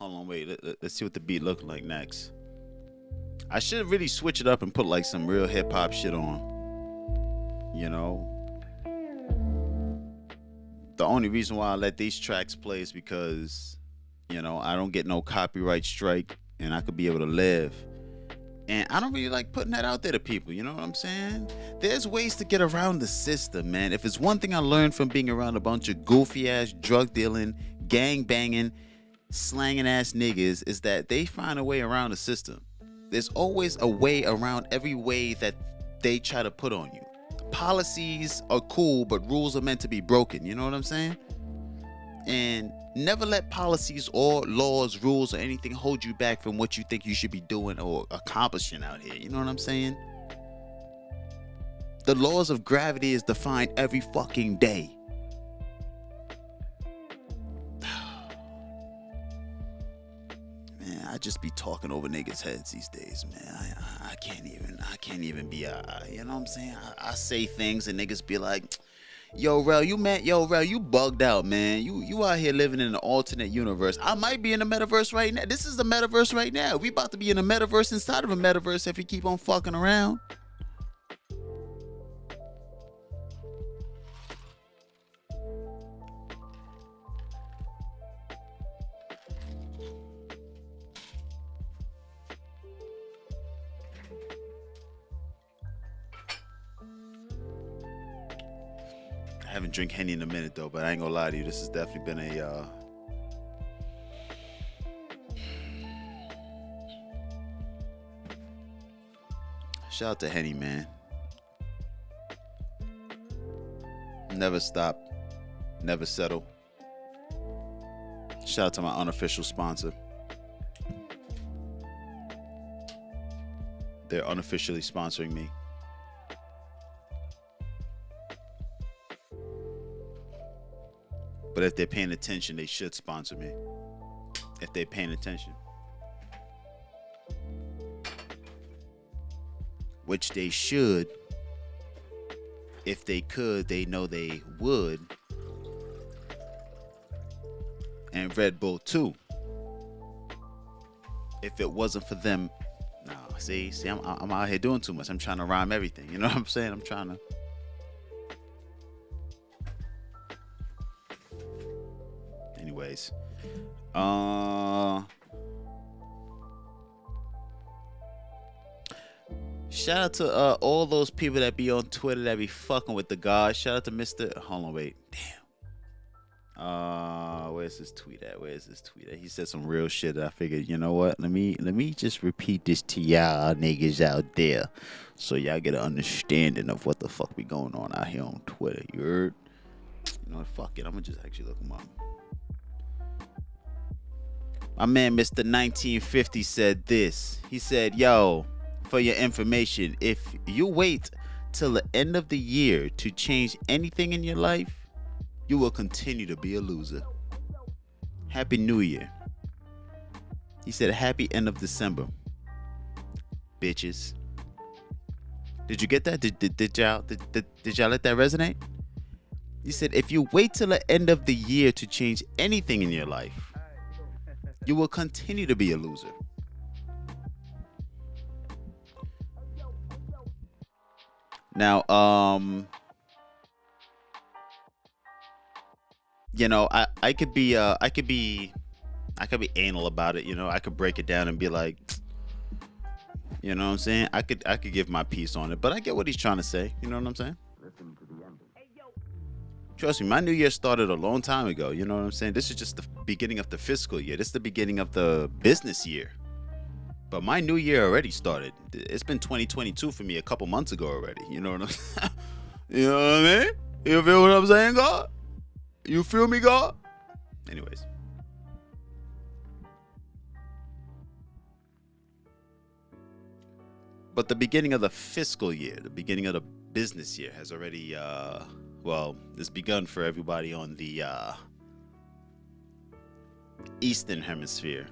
Hold on, wait. Let's see what the beat look like next. I should really switch it up and put like some real hip hop shit on. The only reason why I let these tracks play is because, I don't get no copyright strike and I could be able to live. And I don't really like putting that out there to people. You know what I'm saying? There's ways to get around the system, man. If it's one thing I learned from being around a bunch of goofy ass drug dealing, gang banging, slanging ass niggas, is that they find a way around the system. There's always a way around every way that they try to put on you. Policies are cool, but rules are meant to be broken. You know what I'm saying? And never let policies or laws, rules, or anything hold you back from what you think you should be doing or accomplishing out here. You know what I'm saying? The laws of gravity is defined every fucking day. Man, I just be talking over niggas' heads these days, man. I can't even be, you know what I'm saying? I say things and niggas be like, yo, Rel, you bugged out, man. You out here living in an alternate universe. I might be in the metaverse right now. This is the metaverse right now. We about to be in a metaverse inside of a metaverse if we keep on fucking around. I haven't drank Henny in a minute though, but I ain't gonna lie to you. This has definitely been a shout out to Henny, man. Never stop, never settle. Shout out to my unofficial sponsor. They're unofficially sponsoring me. But if they're paying attention, they should sponsor me. If they're paying attention. Which they should. If they could, they know they would. And Red Bull too. If it wasn't for them, no. See, I'm out here doing too much. I'm trying to rhyme everything. You know what I'm saying? I'm trying to. Anyways, Shout out to all those people that be on Twitter that be fucking with the God. Shout out to Mr. Hold on, wait. Damn. Where's this tweet at? Where's this tweet at? He said some real shit that I figured, you know what? Let me just repeat this to y'all niggas out there, so y'all get an understanding of what the fuck be going on out here on Twitter. You heard? You know what? Fuck it. I'm gonna just actually look him up. My man, Mr. 1950 said this. He said, "Yo, for your information, if you wait till the end of the year to change anything in your life, you will continue to be a loser. Happy New Year." He said, "Happy end of December, bitches." Did you get that? Did y'all let that resonate? He said, if you wait till the end of the year to change anything in your life, you will continue to be a loser. Now, you know, I could be anal about it, you know. I could break it down and be like, you know what I'm saying? I could give my piece on it, but I get what he's trying to say, you know what I'm saying? Trust me, my new year started a long time ago, you know what I'm saying? This is just the beginning of the fiscal year. This is the beginning of the business year. But my new year already started. It's been 2022 for me a couple months ago already, you know what I'm saying? You know what I mean? You feel what I'm saying, God? You feel me, God? Anyways. But the beginning of the fiscal year, the beginning of the business year has already, it's begun for everybody on the Eastern Hemisphere.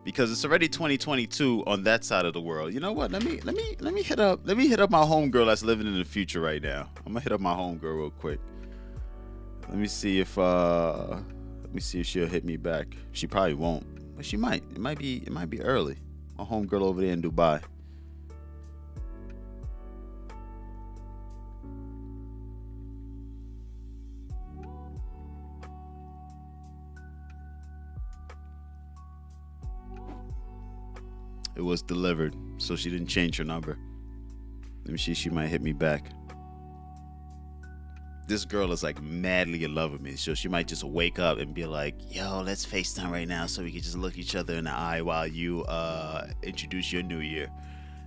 Because it's already 2022 on that side of the world. You know what? Let me hit up my homegirl that's living in the future right now. I'm gonna hit up my homegirl real quick. Let me see if she'll hit me back. She probably won't, but she might. It might be early. My homegirl over there in Dubai. It was delivered, so she didn't change her number. Let me see, she might hit me back. This girl is like madly in love with me, so she might just wake up and be like, yo, let's FaceTime right now so we can just look each other in the eye while you introduce your new year.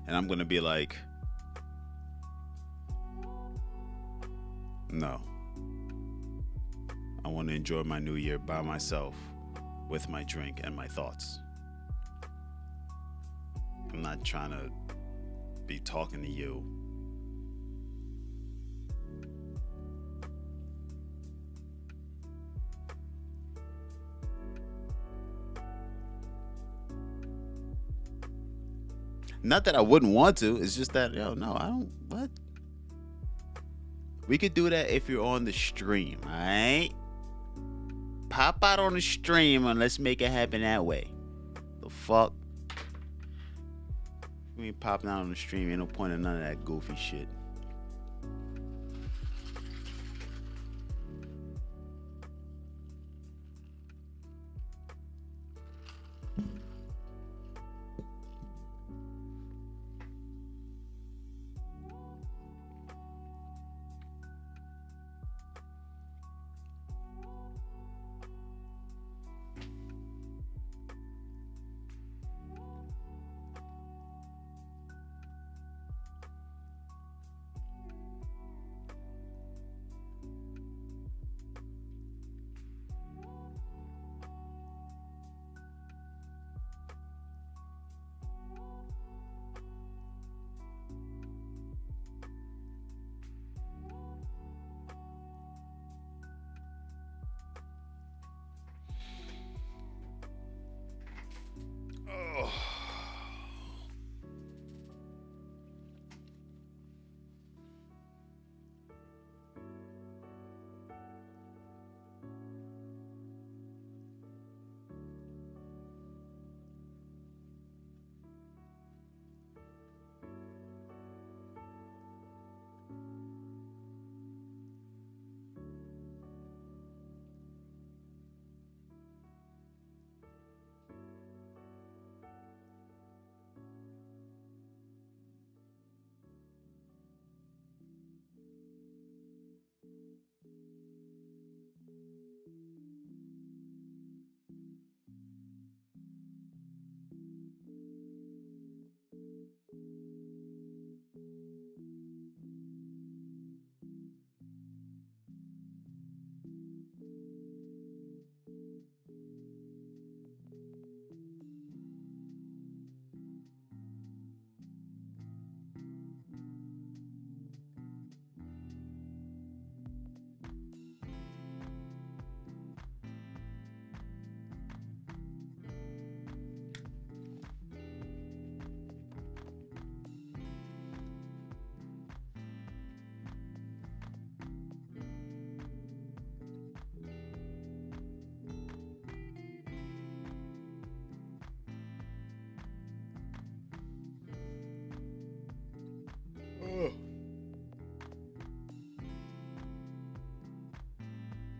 And I'm gonna be like, no. I want to enjoy my new year by myself with my drink and my thoughts. I'm not trying to be talking to you. Not that I wouldn't want to. It's just that, no, I don't. What? We could do that if you're on the stream, all right? Pop out on the stream and let's make it happen that way. The fuck? We ain't popping out on the stream. Ain't no point in none of that goofy shit.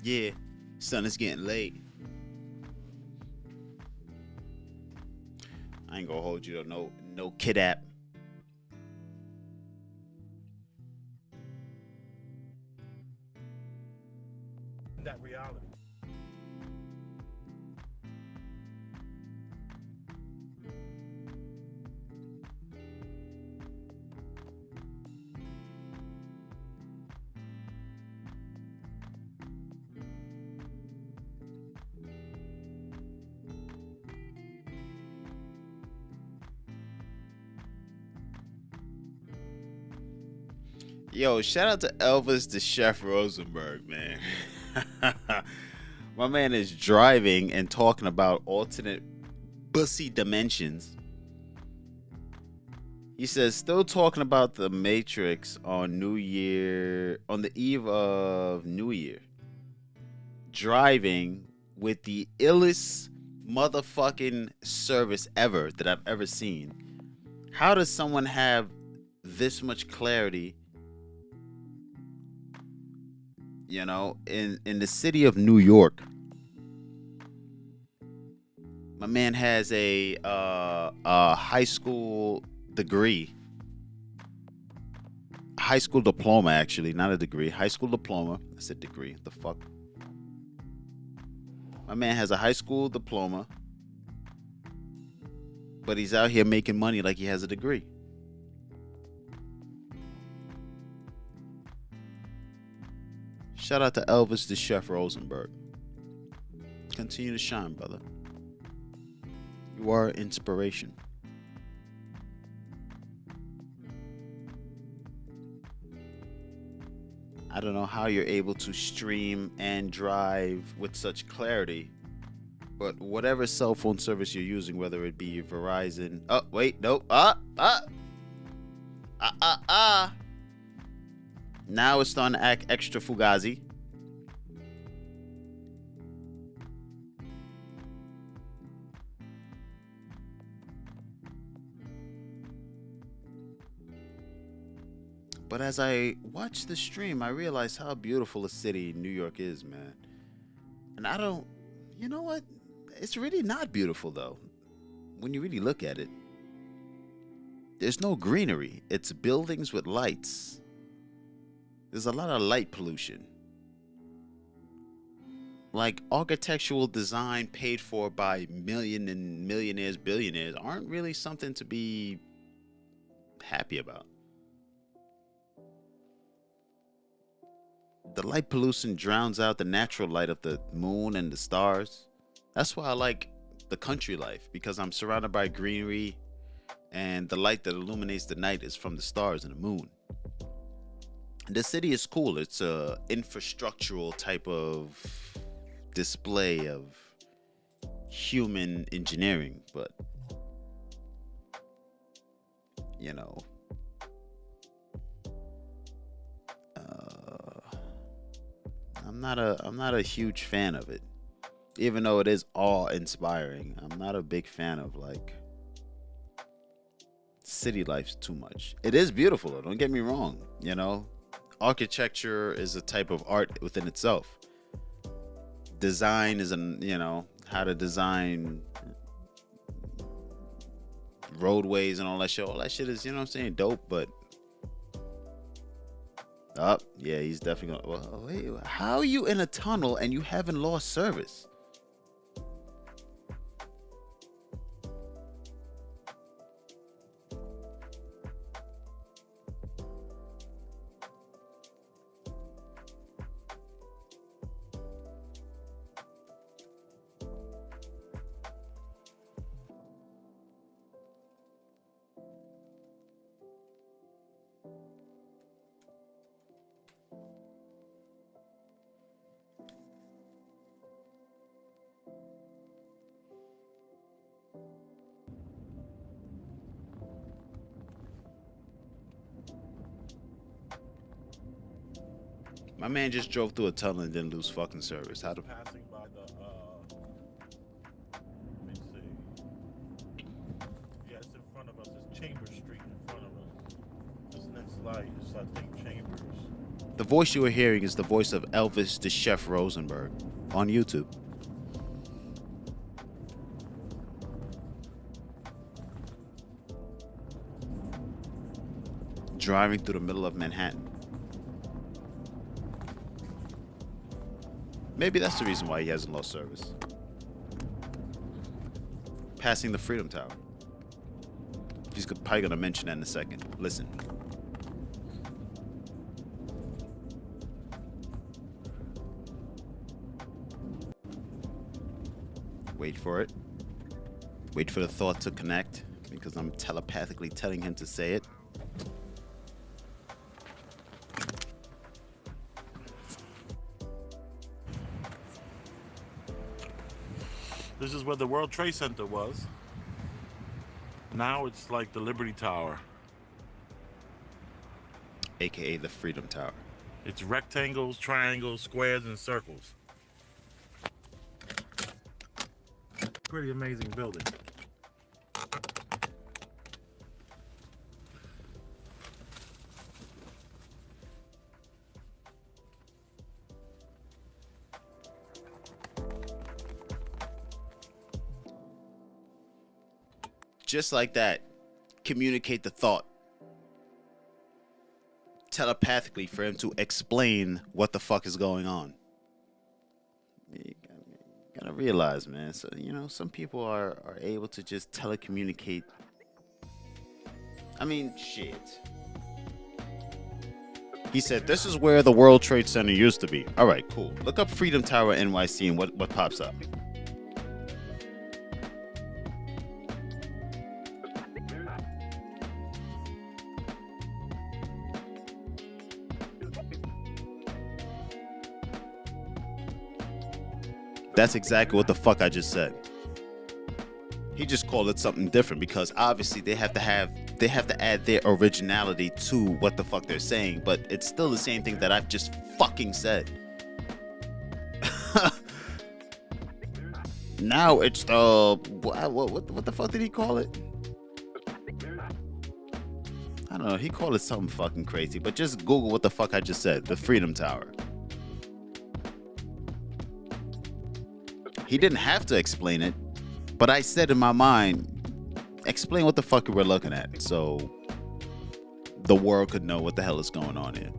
Yeah, son, it's getting late. I ain't gonna hold you to no kid app. That reality. Yo, shout out to Elvis the Chef Rosenberg, man. My man is driving and talking about alternate bussy dimensions. He says, still talking about the Matrix on New Year, on the eve of New Year. Driving with the illest motherfucking service ever that I've ever seen. How does someone have this much clarity, you know, in the city of New York? My man has a high school degree, high school diploma, actually, not a degree, high school diploma. I said degree. The fuck? My man has a high school diploma, but he's out here making money like he has a degree. Shout out to Elvis the Chef Rosenberg. Continue to shine, brother. You are inspiration. I don't know how you're able to stream and drive with such clarity, but whatever cell phone service you're using, whether it be Verizon, oh wait, no, now it's starting to act extra fugazi. But as I watch the stream, I realize how beautiful a city New York is, man. And I don't, you know what? It's really not beautiful, though, when you really look at it. There's no greenery, it's buildings with lights. There's a lot of light pollution. Like architectural design paid for by millionaires, billionaires aren't really something to be happy about. The light pollution drowns out the natural light of the moon and the stars. That's why I like the country life, because I'm surrounded by greenery and the light that illuminates the night is from the stars and the moon. The city is cool. It's a infrastructural type of display of human engineering, but you know, I'm not a huge fan of it. Even though it is awe inspiring, I'm not a big fan of like city life too much. It is beautiful though, don't get me wrong, you know. Architecture is a type of art within itself. Design is an, you know, how to design roadways and all that shit. All that shit is, you know what I'm saying, dope, but yeah, he's definitely gonna. Well, wait, how are you in a tunnel and you haven't lost service? My man just drove through a tunnel and didn't lose fucking service. How the Passing by the, let me see. Yeah, it's in front of us. It's Chambers Street in front of us. This next light is, I think, Chambers. The voice you are hearing is the voice of Elvis the Chef Rosenberg on YouTube. Driving through the middle of Manhattan. Maybe that's the reason why he hasn't lost service. Passing the Freedom Tower. He's probably going to mention that in a second. Listen. Wait for it. Wait for the thought to connect, because I'm telepathically telling him to say it. This is where the World Trade Center was. Now it's like the Liberty Tower. AKA the Freedom Tower. It's rectangles, triangles, squares, and circles. Pretty amazing building. Just like that, communicate the thought telepathically for him to explain what the fuck is going on. You gotta realize, man. So, you know, some people are able to just telecommunicate. I mean, shit. He said, this is where the World Trade Center used to be. All right, cool. Look up Freedom Tower NYC and what pops up. That's exactly what the fuck I just said. He just called it something different because obviously they have to add their originality to what the fuck they're saying, but it's still the same thing that I've just fucking said. Now it's the what the fuck did he call it? I don't know. He called it something fucking crazy, but just Google what the fuck I just said. The Freedom Tower. He didn't have to explain it, but I said in my mind, explain what the fuck we're looking at, so the world could know what the hell is going on here.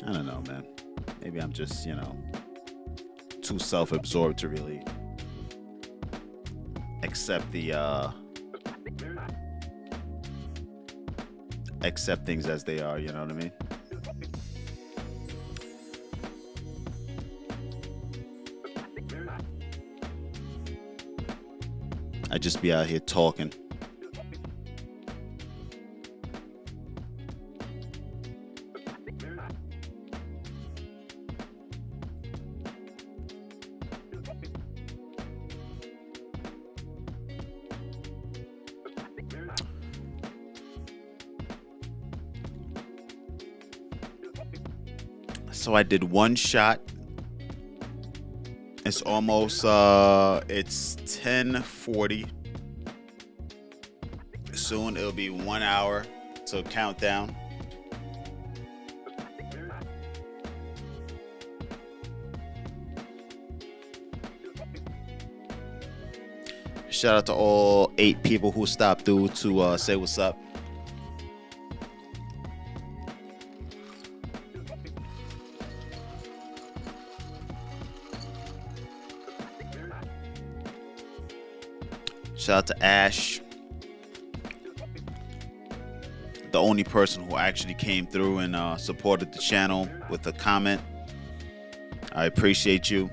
I don't know, man. Maybe I'm just, you know, too self-absorbed to really accept things as they are, you know what I mean? I just be out here talking. So I did one shot. It's almost it's 10:40. Soon it'll be 1 hour to countdown. Shout out to all 8 people who stopped through to say what's up. Shout out to Ash, the only person who actually came through and supported the channel with a comment. I appreciate you.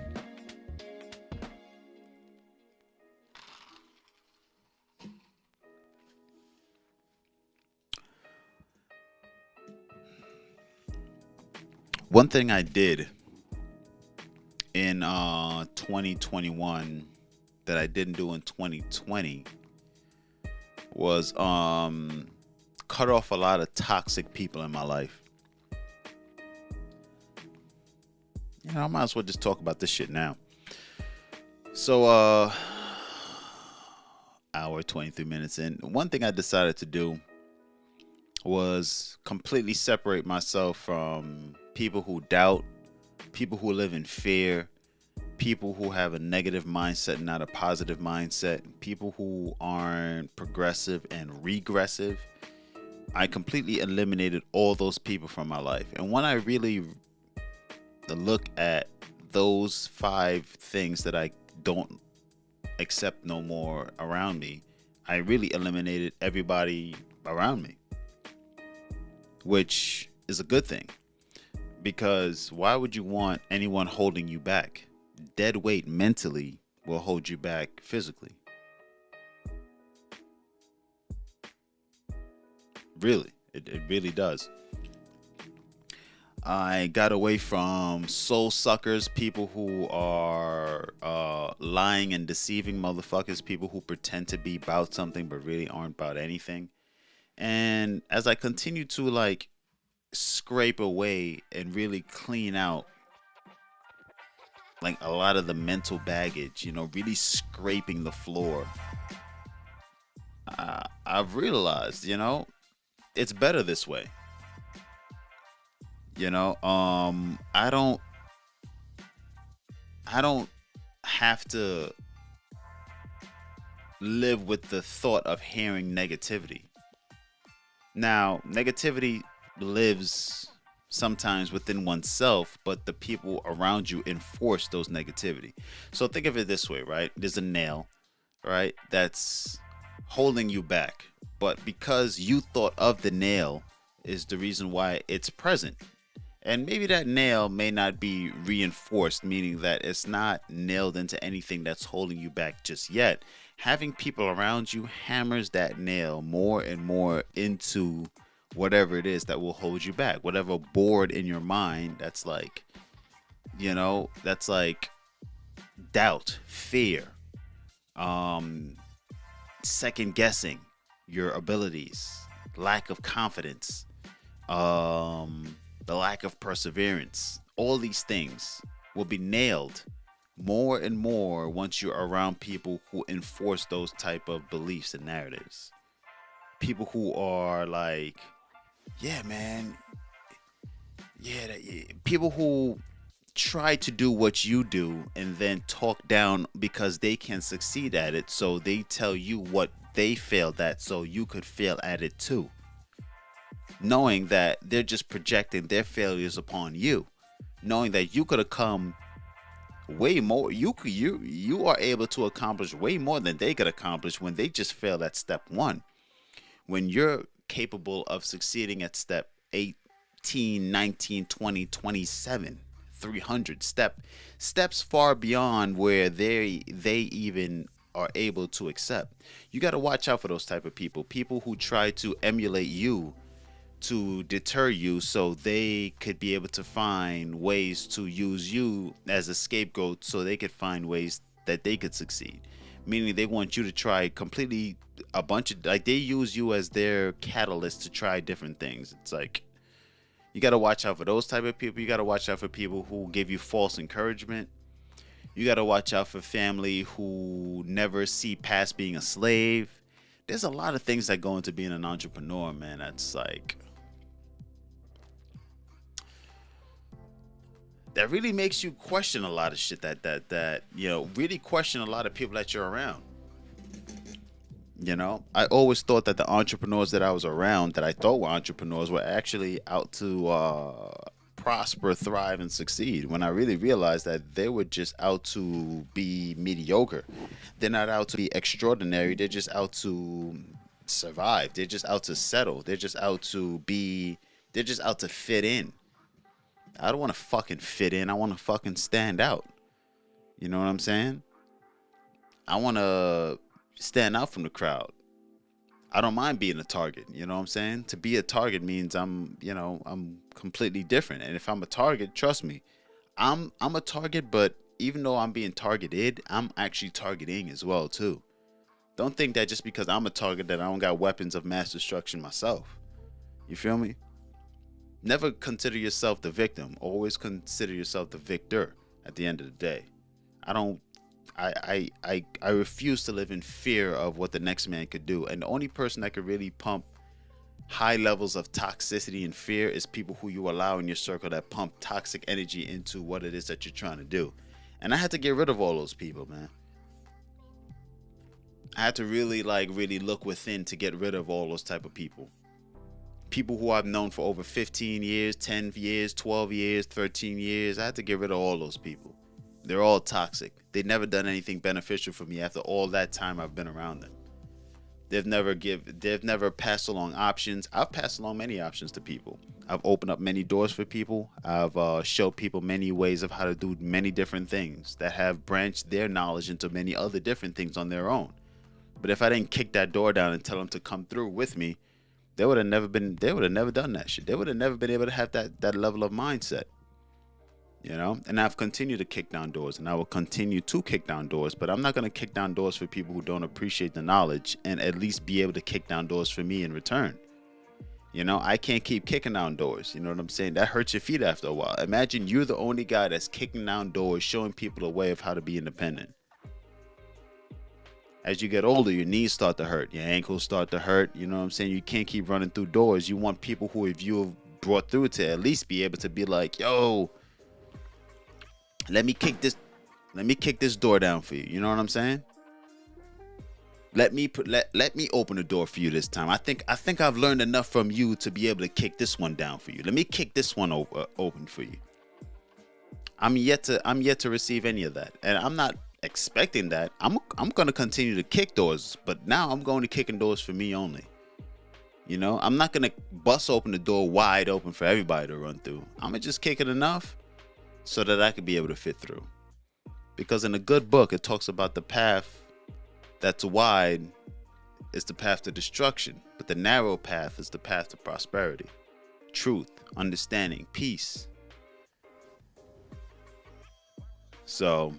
One thing I did in 2021 that I didn't do in 2020 was cut off a lot of toxic people in my life. You know, I might as well just talk about this shit now. So hour 23 minutes in, one thing I decided to do was completely separate myself from people who doubt, people who live in fear, people who have a negative mindset, not a positive mindset, people who aren't progressive and regressive. I completely eliminated all those people from my life. And when I really look at those five things that I don't accept no more around me, I really eliminated everybody around me, which is a good thing. Because why would you want anyone holding you back? Dead weight mentally will hold you back physically. Really, it really does. I got away from soul suckers, people who are lying and deceiving motherfuckers, people who pretend to be about something but really aren't about anything. And as I continue to like scrape away and really clean out like a lot of the mental baggage, really scraping the floor, I've realized, it's better this way. I don't have to live with the thought of hearing negativity. Now, negativity lives sometimes within oneself, but the people around you enforce those negativity. So think of it this way, right? There's a nail, right? That's holding you back. But because you thought of the nail is the reason why it's present. And maybe that nail may not be reinforced, meaning that it's not nailed into anything that's holding you back just yet. Having people around you hammers that nail more and more into whatever it is that will hold you back. Whatever board in your mind that's like doubt, fear, second guessing your abilities, lack of confidence, the lack of perseverance. All these things will be nailed more and more once you're around people who enforce those type of beliefs and narratives. People who are like, yeah, man, yeah, people who try to do what you do and then talk down because they can succeed at it, so they tell you what they failed at so you could fail at it too, knowing that they're just projecting their failures upon you, knowing that you could have come way more. You are able to accomplish way more than they could accomplish when they just failed at step one. When you're capable of succeeding at step 18, 19, 20, 27, 300 steps far beyond where they even are able to accept. You got to watch out for those type of people who try to emulate you to deter you so they could be able to find ways to use you as a scapegoat so they could find ways that they could succeed. Meaning they want you to try completely a bunch of, like, they use you as their catalyst to try different things. It's like, you got to watch out for those type of people. You got to watch out for people who give you false encouragement. You got to watch out for family who never see past being a slave. There's a lot of things that go into being an entrepreneur, man. That's like, that really makes you question a lot of shit that really question a lot of people that you're around. I always thought that the entrepreneurs that I was around, that I thought were entrepreneurs, were actually out to prosper, thrive, and succeed. When I really realized that they were just out to be mediocre. They're not out to be extraordinary. They're just out to survive. They're just out to settle. They're just out to fit in. I don't want to fucking fit in. I want to fucking stand out. You know what I'm saying? I want to stand out from the crowd. I don't mind being a target. You know what I'm saying? To be a target means I'm completely different. And if I'm a target, trust me, I'm a target, but even though I'm being targeted, I'm actually targeting as well too. Don't think that just because I'm a target that I don't got weapons of mass destruction myself. You feel me? Never consider yourself the victim. Always consider yourself the victor at the end of the day. I refuse to live in fear of what the next man could do. And the only person that could really pump High levels of toxicity and fear is people who you allow in your circle that pump toxic energy into what it is that you're trying to do. And I had to get rid of all those people, man. I had to really look within to get rid of all those type of people. People who I've known for over 15 years, 10 years, 12 years, 13 years. I had to get rid of all those people. They're all toxic. They've never done anything beneficial for me after all that time I've been around them. They've never passed along options. I've passed along many options to people. I've opened up many doors for people. I've showed people many ways of how to do many different things that have branched their knowledge into many other different things on their own. But if I didn't kick that door down and tell them to come through with me, they would have never done that shit. They would have never been able to have that level of mindset. You know, and I've continued to kick down doors, and I will continue to kick down doors, but I'm not going to kick down doors for people who don't appreciate the knowledge and at least be able to kick down doors for me in return. You know, I can't keep kicking down doors. You know what I'm saying? That hurts your feet after a while. Imagine you're the only guy that's kicking down doors, showing people a way of how to be independent. As you get older, your knees start to hurt, your ankles start to hurt. You know what I'm saying? You can't keep running through doors. You want people who, if you have brought through, to at least be able to be like, yo, let me kick this door down for you. You know what I'm saying? Let me open the door for you this time. I think I've learned enough from you to be able to kick this one down for you. Let me kick this one open for you. I'm yet to receive any of that, and I'm not expecting that. I'm going to continue to kick doors, but now I'm going to kicking doors for me only. You know, I'm not going to bust open the door wide open for everybody to run through. I'm going to just kick it enough so that I could be able to fit through. Because in a good book, it talks about the path that's wide is the path to destruction, but the narrow path is the path to prosperity, truth, understanding, peace. So,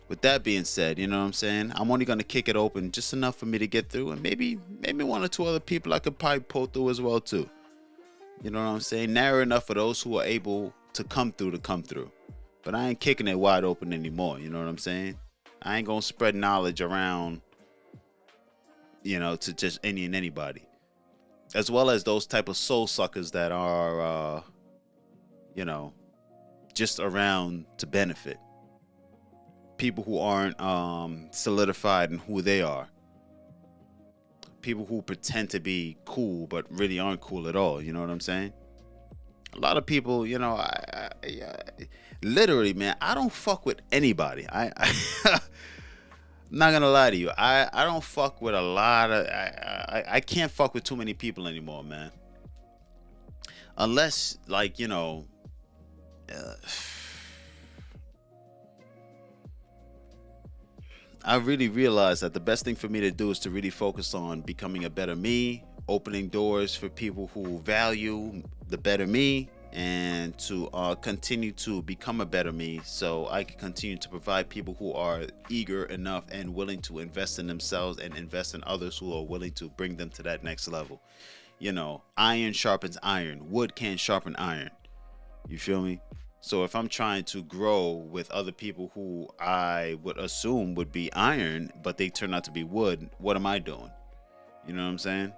with that being said, you know what I'm saying? I'm only going to kick it open just enough for me to get through, and maybe one or two other people I could probably pull through as well too. You know what I'm saying? Narrow enough for those who are able to come through. But I ain't kicking it wide open anymore. You know what I'm saying? I ain't gonna spread knowledge around, you know, to just any and anybody, as well as those type of soul suckers that are, you know, just around to benefit. People who aren't solidified in who they are. People who pretend to be cool but really aren't cool at all. You know what I'm saying? A lot of people, you know, I literally, man, I don't fuck with anybody. I'm not gonna lie to you. I don't fuck with a lot of. I can't fuck with too many people anymore, man. Unless, like, you know, I really realized that the best thing for me to do is to really focus on becoming a better me, opening doors for people who value the better me, and to continue to become a better me, so I can continue to provide people who are eager enough and willing to invest in themselves and invest in others who are willing to bring them to that next level. You know, iron sharpens iron. Wood can't sharpen iron. You feel me? So if I'm trying to grow with other people who I would assume would be iron, but they turn out to be wood, what am I doing? You know what I'm saying?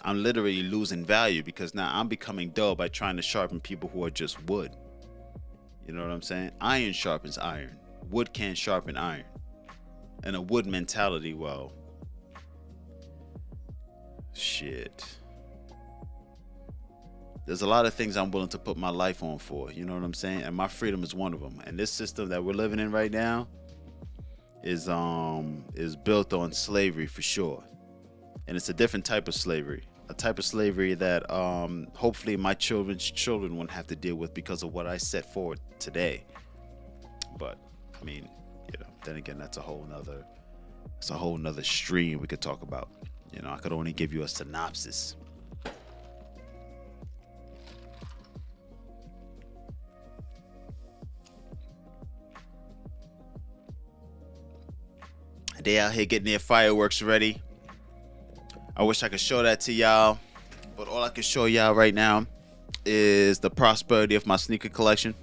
I'm literally losing value because now I'm becoming dull by trying to sharpen people who are just wood. You know what I'm saying? Iron sharpens iron. Wood can't sharpen iron. And a wood mentality, well, shit. There's a lot of things I'm willing to put my life on for, you know what I'm saying? And my freedom is one of them. And this system that we're living in right now is built on slavery for sure. And it's a different type of slavery. A type of slavery that hopefully my children's children won't have to deal with because of what I set forward today. But I mean, you know, then again, that's a whole nother stream we could talk about. You know, I could only give you a synopsis. They out here getting their fireworks ready. I wish I could show that to y'all, but all I can show y'all right now is the prosperity of my sneaker collection.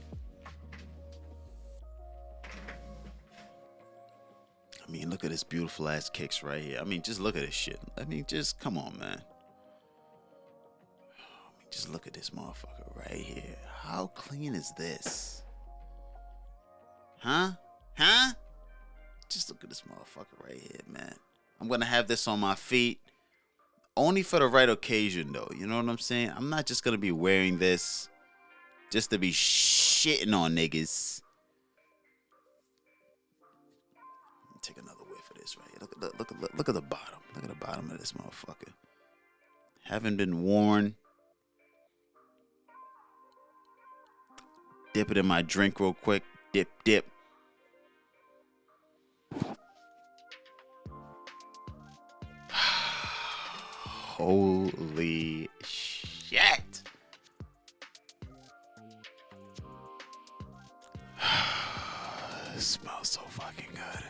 I mean, look at this beautiful ass kicks right here. I mean, just look at this shit. I mean, just come on, man. Just look at this motherfucker right here. How clean is this? Huh? Huh? Just look at this motherfucker right here, man. I'm gonna have this on my feet. Only for the right occasion, though. You know what I'm saying? I'm not just gonna be wearing this just to be shitting on niggas. Let me take another whiff of this right here. Look at the bottom. Look at the bottom of this motherfucker. Haven't been worn. Dip it in my drink real quick. Dip, dip. Holy shit. It smells so fucking good.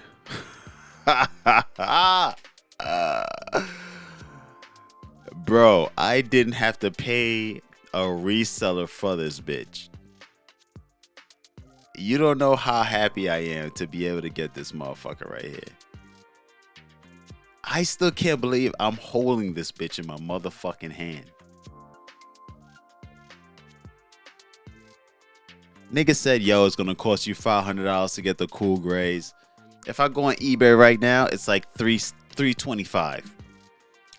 Bro, I didn't have to pay a reseller for this bitch. You don't know how happy I am to be able to get this motherfucker right here. I still can't believe I'm holding this bitch in my motherfucking hand. Nigga said, yo, it's gonna cost you $500 to get the cool grays. If I go on eBay right now, it's like $325.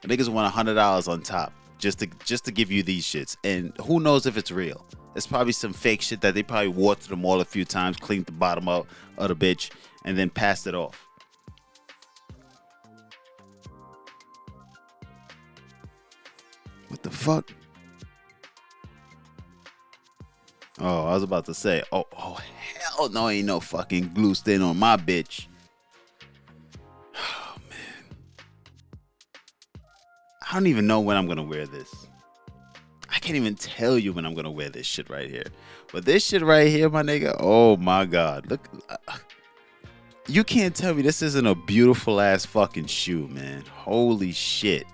Niggas want $100 on top just to give you these shits. And who knows if it's real? It's probably some fake shit that they probably watered them all a few times, cleaned the bottom out of the bitch, and then passed it off. What the fuck? Oh, I was about to say, oh hell no, ain't no fucking glue stain on my bitch. Oh man, I don't even know when I'm gonna wear this. I can't even tell you when I'm gonna wear this shit right here. But this shit right here, my nigga, oh my god, look. You can't tell me this isn't a beautiful ass fucking shoe, man. Holy shit.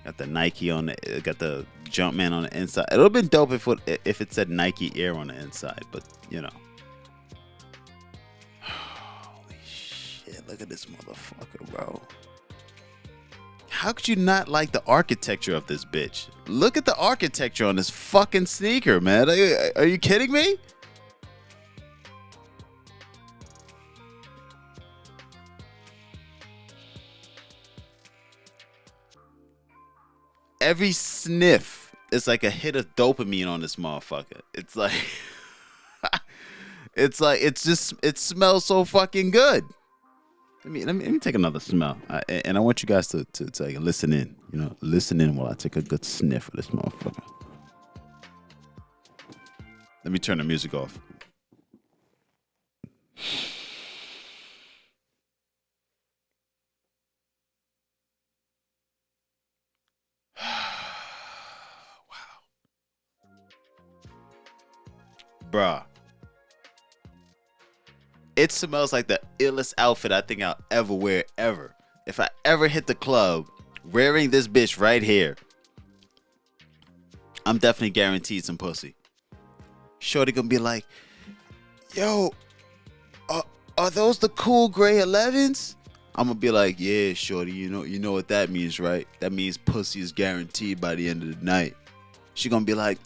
Got the Nike on the, got the Jumpman on the inside. It would have been dope if it said Nike Air on the inside, but you know. Holy shit, look at this motherfucker, bro. How could you not like the architecture of this bitch? Look at the architecture on this fucking sneaker, man. Are you kidding me? Every sniff is like a hit of dopamine on this motherfucker. It's like, it smells so fucking good. Let me take another smell, and I want you guys to like, listen in. You know, listen in while I take a good sniff of this motherfucker. Let me turn the music off. Bruh. It smells like the illest outfit I think I'll ever wear, ever. If I ever hit the club wearing this bitch right here, I'm definitely guaranteed some pussy. Shorty gonna be like, yo, are those the cool gray 11s? I'm gonna be like, yeah, shorty, you know what that means, right? That means pussy is guaranteed by the end of the night. She gonna be like,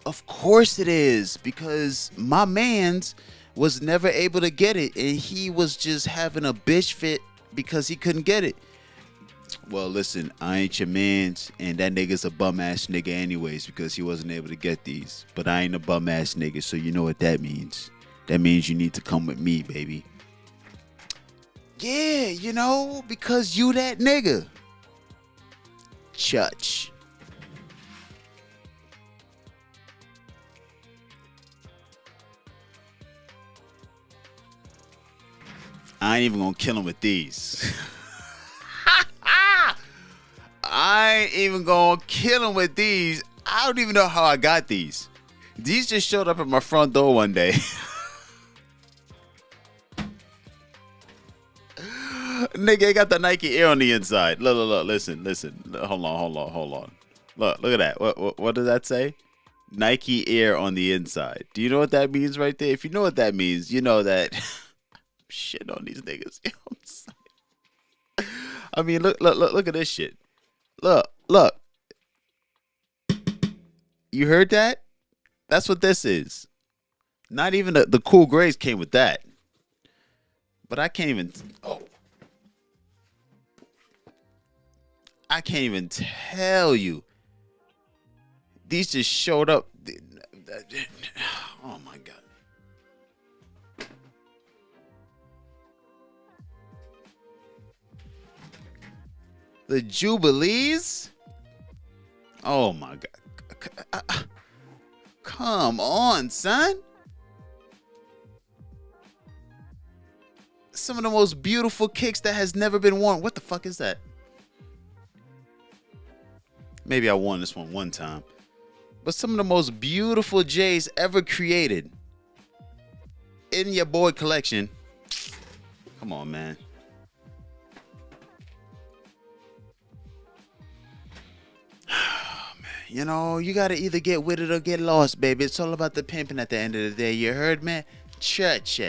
of course it is, because my man's was never able to get it, and he was just having a bitch fit because he couldn't get it. Well, listen, I ain't your man's, and that nigga's a bum ass nigga anyways because he wasn't able to get these. But I ain't a bum ass nigga, so you know what that means. That means you need to come with me, baby. Yeah, you know, because you that nigga. Chutch. I ain't even gonna kill him with these. I ain't even gonna kill him with these. I don't even know how I got these. These just showed up at my front door one day. Nigga, I got the Nike Air on the inside. Look, listen. Hold on. Look at that. What does that say? Nike Air on the inside. Do you know what that means right there? If you know what that means, you know that shit on these niggas. I'm sorry. I mean, look at this shit. Look. You heard that? That's what this is. Not even the cool grays came with that. But I can't even. Oh, I can't even tell you. These just showed up. Oh my god. The Jubilees? Oh my god. Come on, son. Some of the most beautiful kicks that has never been worn. What the fuck is that? Maybe I won this one time. But some of the most beautiful J's ever created in your boy collection. Come on, man. You know, you gotta either get with it or get lost, baby. It's all about the pimping at the end of the day. You heard, man? Church.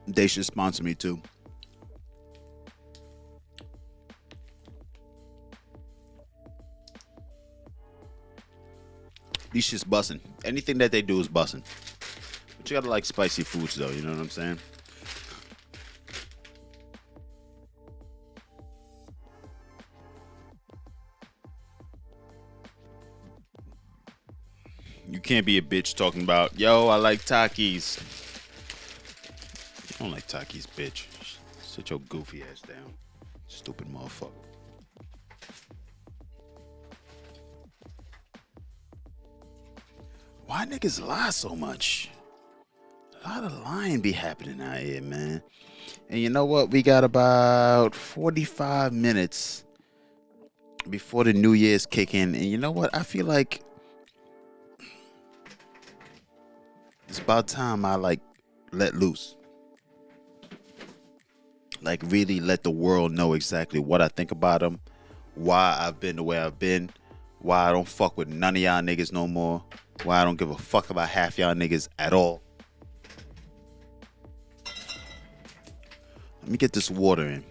They should sponsor me too. These shit's bussin'. Anything that they do is bussin'. But you gotta like spicy foods though, you know what I'm saying? You can't be a bitch talking about, yo, I like Takis. I don't like Takis, bitch. Sit your goofy ass down. Stupid motherfucker. Why niggas lie so much? A lot of lying be happening out here, man. And you know what? We got about 45 minutes before the New Year's kick in. And you know what? I feel like it's about time I like let loose. Like really let the world know exactly what I think about them, why I've been the way I've been, why I don't fuck with none of y'all niggas no more, why I don't give a fuck about half y'all niggas at all. Let me get this water in.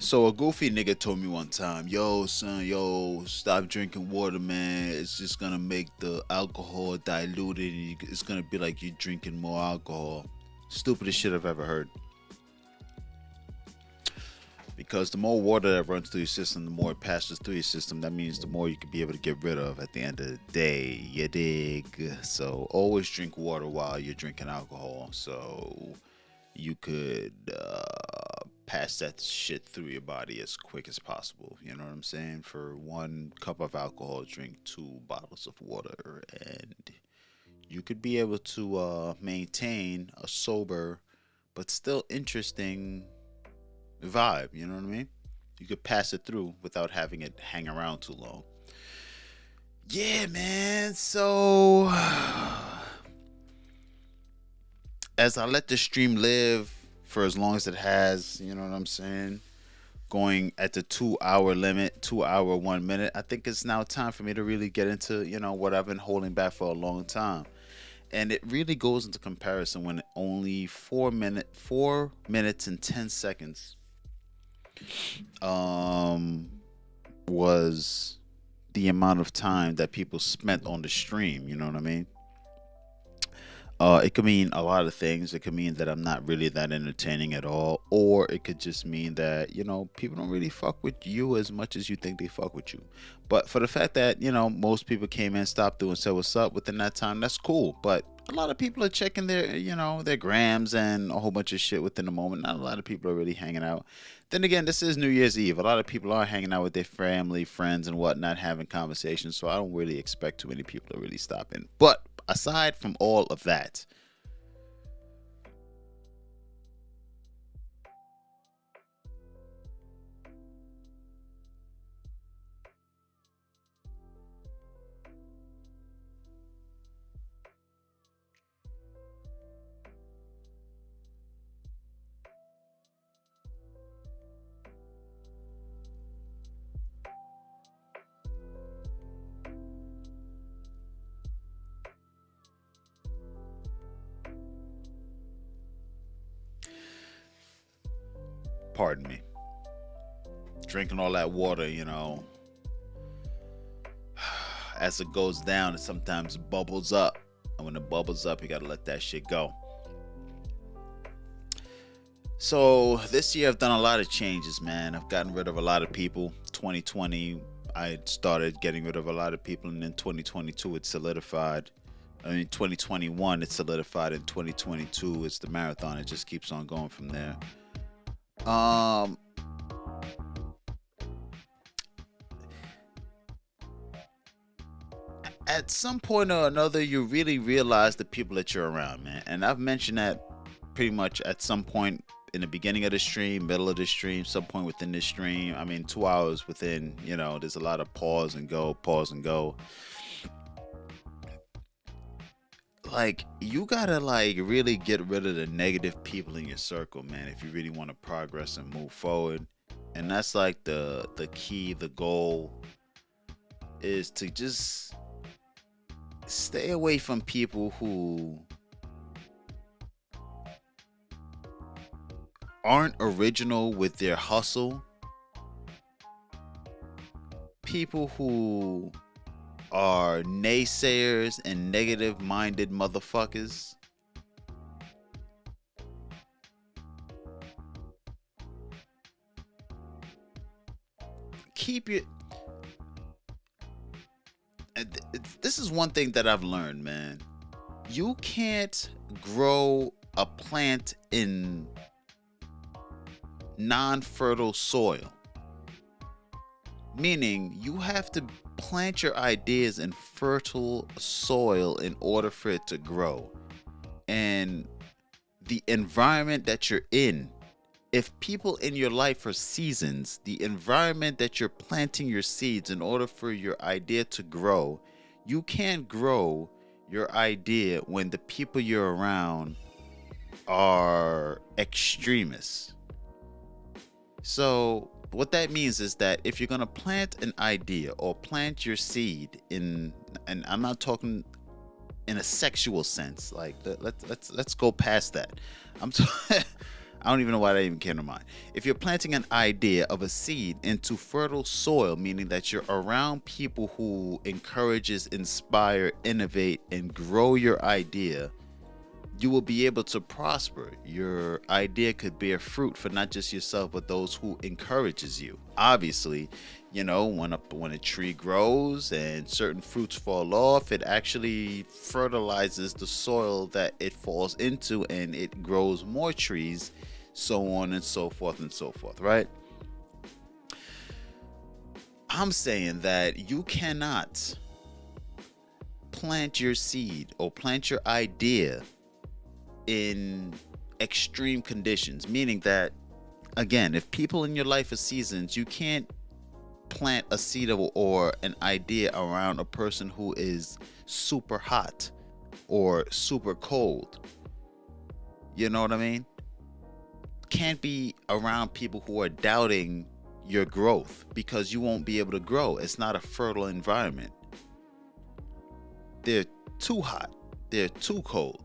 So a goofy nigga told me one time, yo son, yo, stop drinking water, man. It's just gonna make the alcohol diluted. And it's gonna be like you're drinking more alcohol. Stupidest shit I've ever heard. Because the more water that runs through your system, the more it passes through your system. That means the more you can be able to get rid of at the end of the day. You dig? So always drink water while you're drinking alcohol. So you could pass that shit through your body as quick as possible. You know what I'm saying? For 1 cup of alcohol, drink 2 bottles of water, and you could be able to maintain a sober but still interesting vibe. You know what I mean? You could pass it through without having it hang around too long. Yeah, man. So as I let the stream live for as long as it has, you know what I'm saying? Going at the 2 hour limit, 2 hour 1 minute. I think it's now time for me to really get into, what I've been holding back for a long time. And it really goes into comparison when only 4 minutes and 10 seconds was the amount of time that people spent on the stream, you know what I mean? It could mean a lot of things. It could mean that I'm not really that entertaining at all, or it could just mean that people don't really fuck with you as much as you think they fuck with you. But for the fact that most people came in, stopped through, and said what's up within that time, that's cool. But a lot of people are checking their grams and a whole bunch of shit within the moment. Not a lot of people are really hanging out. Then again, this is New Year's Eve. A lot of people are hanging out with their family, friends, and whatnot, having conversations. So I don't really expect too many people to really stop in. But aside from all of that, pardon me, drinking all that water, as it goes down, it sometimes bubbles up. And when it bubbles up, you gotta let that shit go. So this year I've done a lot of changes, man. I've gotten rid of a lot of people. 2020, I started getting rid of a lot of people, and then 2022 it solidified. I mean, 2021 it solidified, and 2022 it's the marathon. It just keeps on going from there. Um, at some point or another, you really realize the people that you're around, man. And I've mentioned that pretty much at some point in the beginning of the stream, middle of the stream, some point within the stream. I mean, 2 hours within, there's a lot of pause and go, pause and go. Like, you gotta really get rid of the negative people in your circle, man, if you really want to progress and move forward. And that's like the key, the goal is to just stay away from people who aren't original with their hustle, people who are naysayers and negative minded motherfuckers. Keep your This is one thing that I've learned, man. You can't grow a plant in non-fertile soil. Meaning you have to plant your ideas in fertile soil in order for it to grow. And the environment that you're in, if people in your life are seasons, the environment that you're planting your seeds in order for your idea to grow, you can't grow your idea when the people you're around are extremists. So what that means is that if you're going to plant an idea or plant your seed in, and I'm not talking in a sexual sense, like let's go past that. I don't even know why that even came to mind. If you're planting an idea of a seed into fertile soil, meaning that you're around people who encourages, inspire, innovate, and grow your idea, you will be able to prosper. Your idea could bear fruit for not just yourself, but those who encourages you. Obviously, when a tree grows and certain fruits fall off, it actually fertilizes the soil that it falls into, and it grows more trees, so on and so forth and so forth, right? I'm saying that you cannot plant your seed or plant your idea in extreme conditions, meaning that, again, if people in your life are seasons, you can't plant a seed or an idea around a person who is super hot or super cold. You know what I mean? Can't be around people who are doubting your growth, because you won't be able to grow. It's not a fertile environment. They're too hot, they're too cold,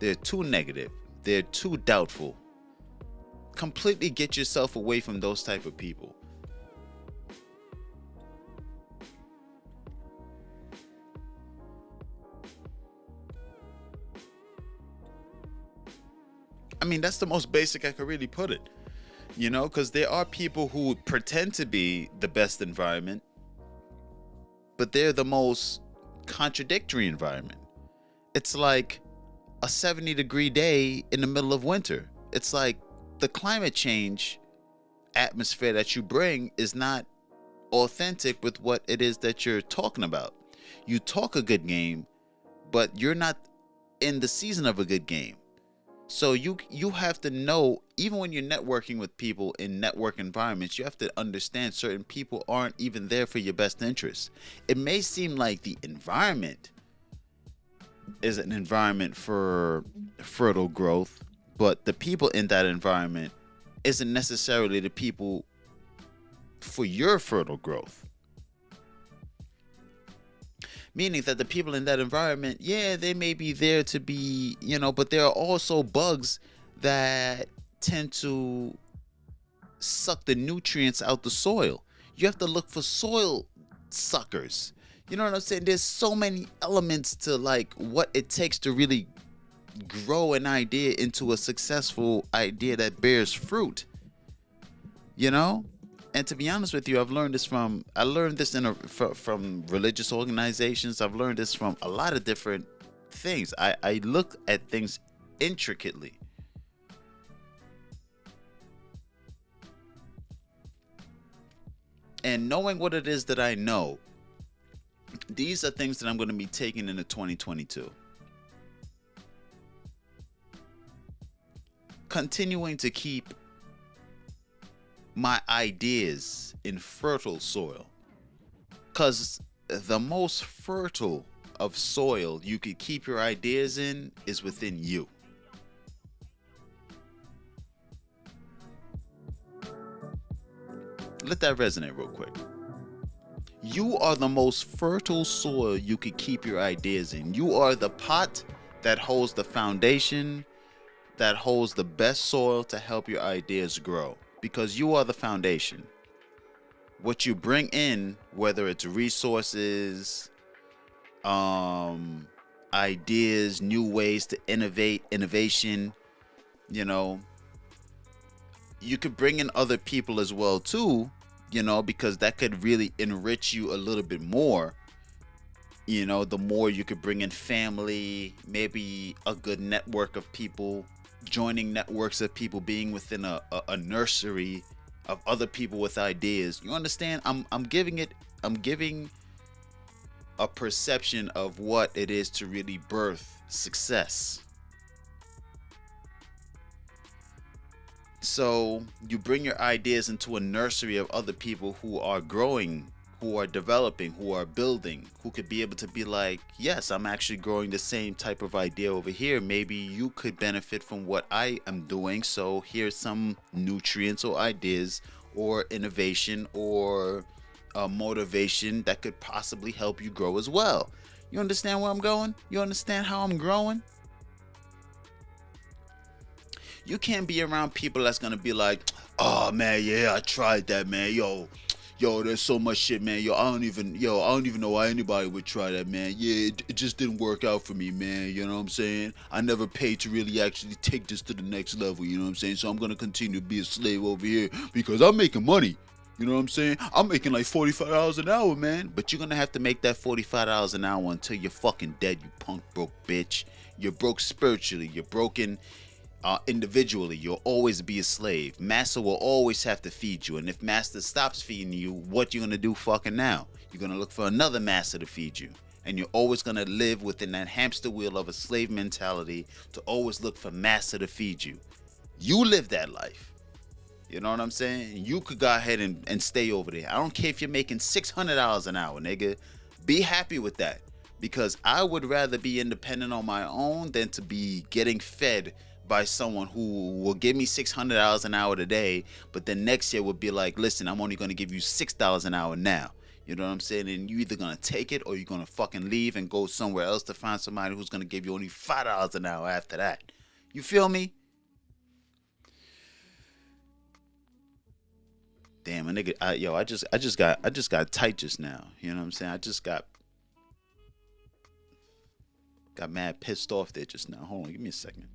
they're too negative, they're too doubtful. Completely get yourself away from those type of people. I mean, that's the most basic I could really put it. Because there are people who pretend to be the best environment, but they're the most contradictory environment. It's like a 70-degree day in the middle of winter. It's like the climate change atmosphere that you bring is not authentic with what it is that you're talking about. You talk a good game, but you're not in the season of a good game. So you have to know, even when you're networking with people in network environments, you have to understand certain people aren't even there for your best interests. It may seem like the environment is an environment for fertile growth, but the people in that environment isn't necessarily the people for your fertile growth. Meaning that the people in that environment, yeah, they may be there to be, but there are also bugs that tend to suck the nutrients out the soil. You have to look for soil suckers. You know what I'm saying? There's so many elements to like what it takes to really grow an idea into a successful idea that bears fruit. And to be honest with you, I learned this from religious organizations. I've learned this from a lot of different things. I look at things intricately. And knowing what it is that I know, these are things that I'm going to be taking into 2022. Continuing to keep my ideas in fertile soil, because the most fertile of soil you could keep your ideas in is within you. Let that resonate real quick. You are the most fertile soil you could keep your ideas in. You are the pot that holds the foundation, that holds the best soil to help your ideas grow. Because you are the foundation. What you bring in, whether it's resources, ideas, new ways to innovation, you could bring in other people as well too, because that could really enrich you a little bit more. The more you could bring in family, maybe a good network of people, joining networks of people, being within a nursery of other people with ideas. You understand? I'm giving a perception of what it is to really birth success. So you bring your ideas into a nursery of other people who are growing, who are developing, who are building, who could be able to be like, yes, I'm actually growing the same type of idea over here. Maybe you could benefit from what I am doing. So here's some nutrients or ideas or innovation or motivation that could possibly help you grow as well. You understand where I'm going? You understand how I'm growing? You can't be around people that's gonna be like, oh man, yeah, I tried that, man. Yo, there's so much shit, man. I don't even know why anybody would try that, man. Yeah, it just didn't work out for me, man. You know what I'm saying? I never paid to really actually take this to the next level, you know what I'm saying? So I'm gonna continue to be a slave over here because I'm making money. You know what I'm saying? I'm making like $45 an hour, man. But you're gonna have to make that $45 an hour until you're fucking dead, you punk broke bitch. You're broke spiritually. You're broken individually. You'll always be a slave. Master will always have to feed you. And if master stops feeding you, what you gonna do fucking now? You're gonna look for another master to feed you. And you're always gonna live within that hamster wheel of a slave mentality to always look for master to feed you. You live that life. You know what I'm saying? You could go ahead and stay over there. I don't care if you're making $600 an hour, nigga. Be happy with that. Because I would rather be independent on my own than to be getting fed by someone who will give me $600 an hour today, but then next year would be like, listen, I'm only going to give you $6 an hour now. You know what I'm saying? And you either going to take it or you're going to fucking leave and go somewhere else to find somebody who's going to give you only $5 an hour after that. You feel me? Damn, a nigga, I just got tight just now. You know what I'm saying? I just got mad pissed off there just now. Hold on, give me a second.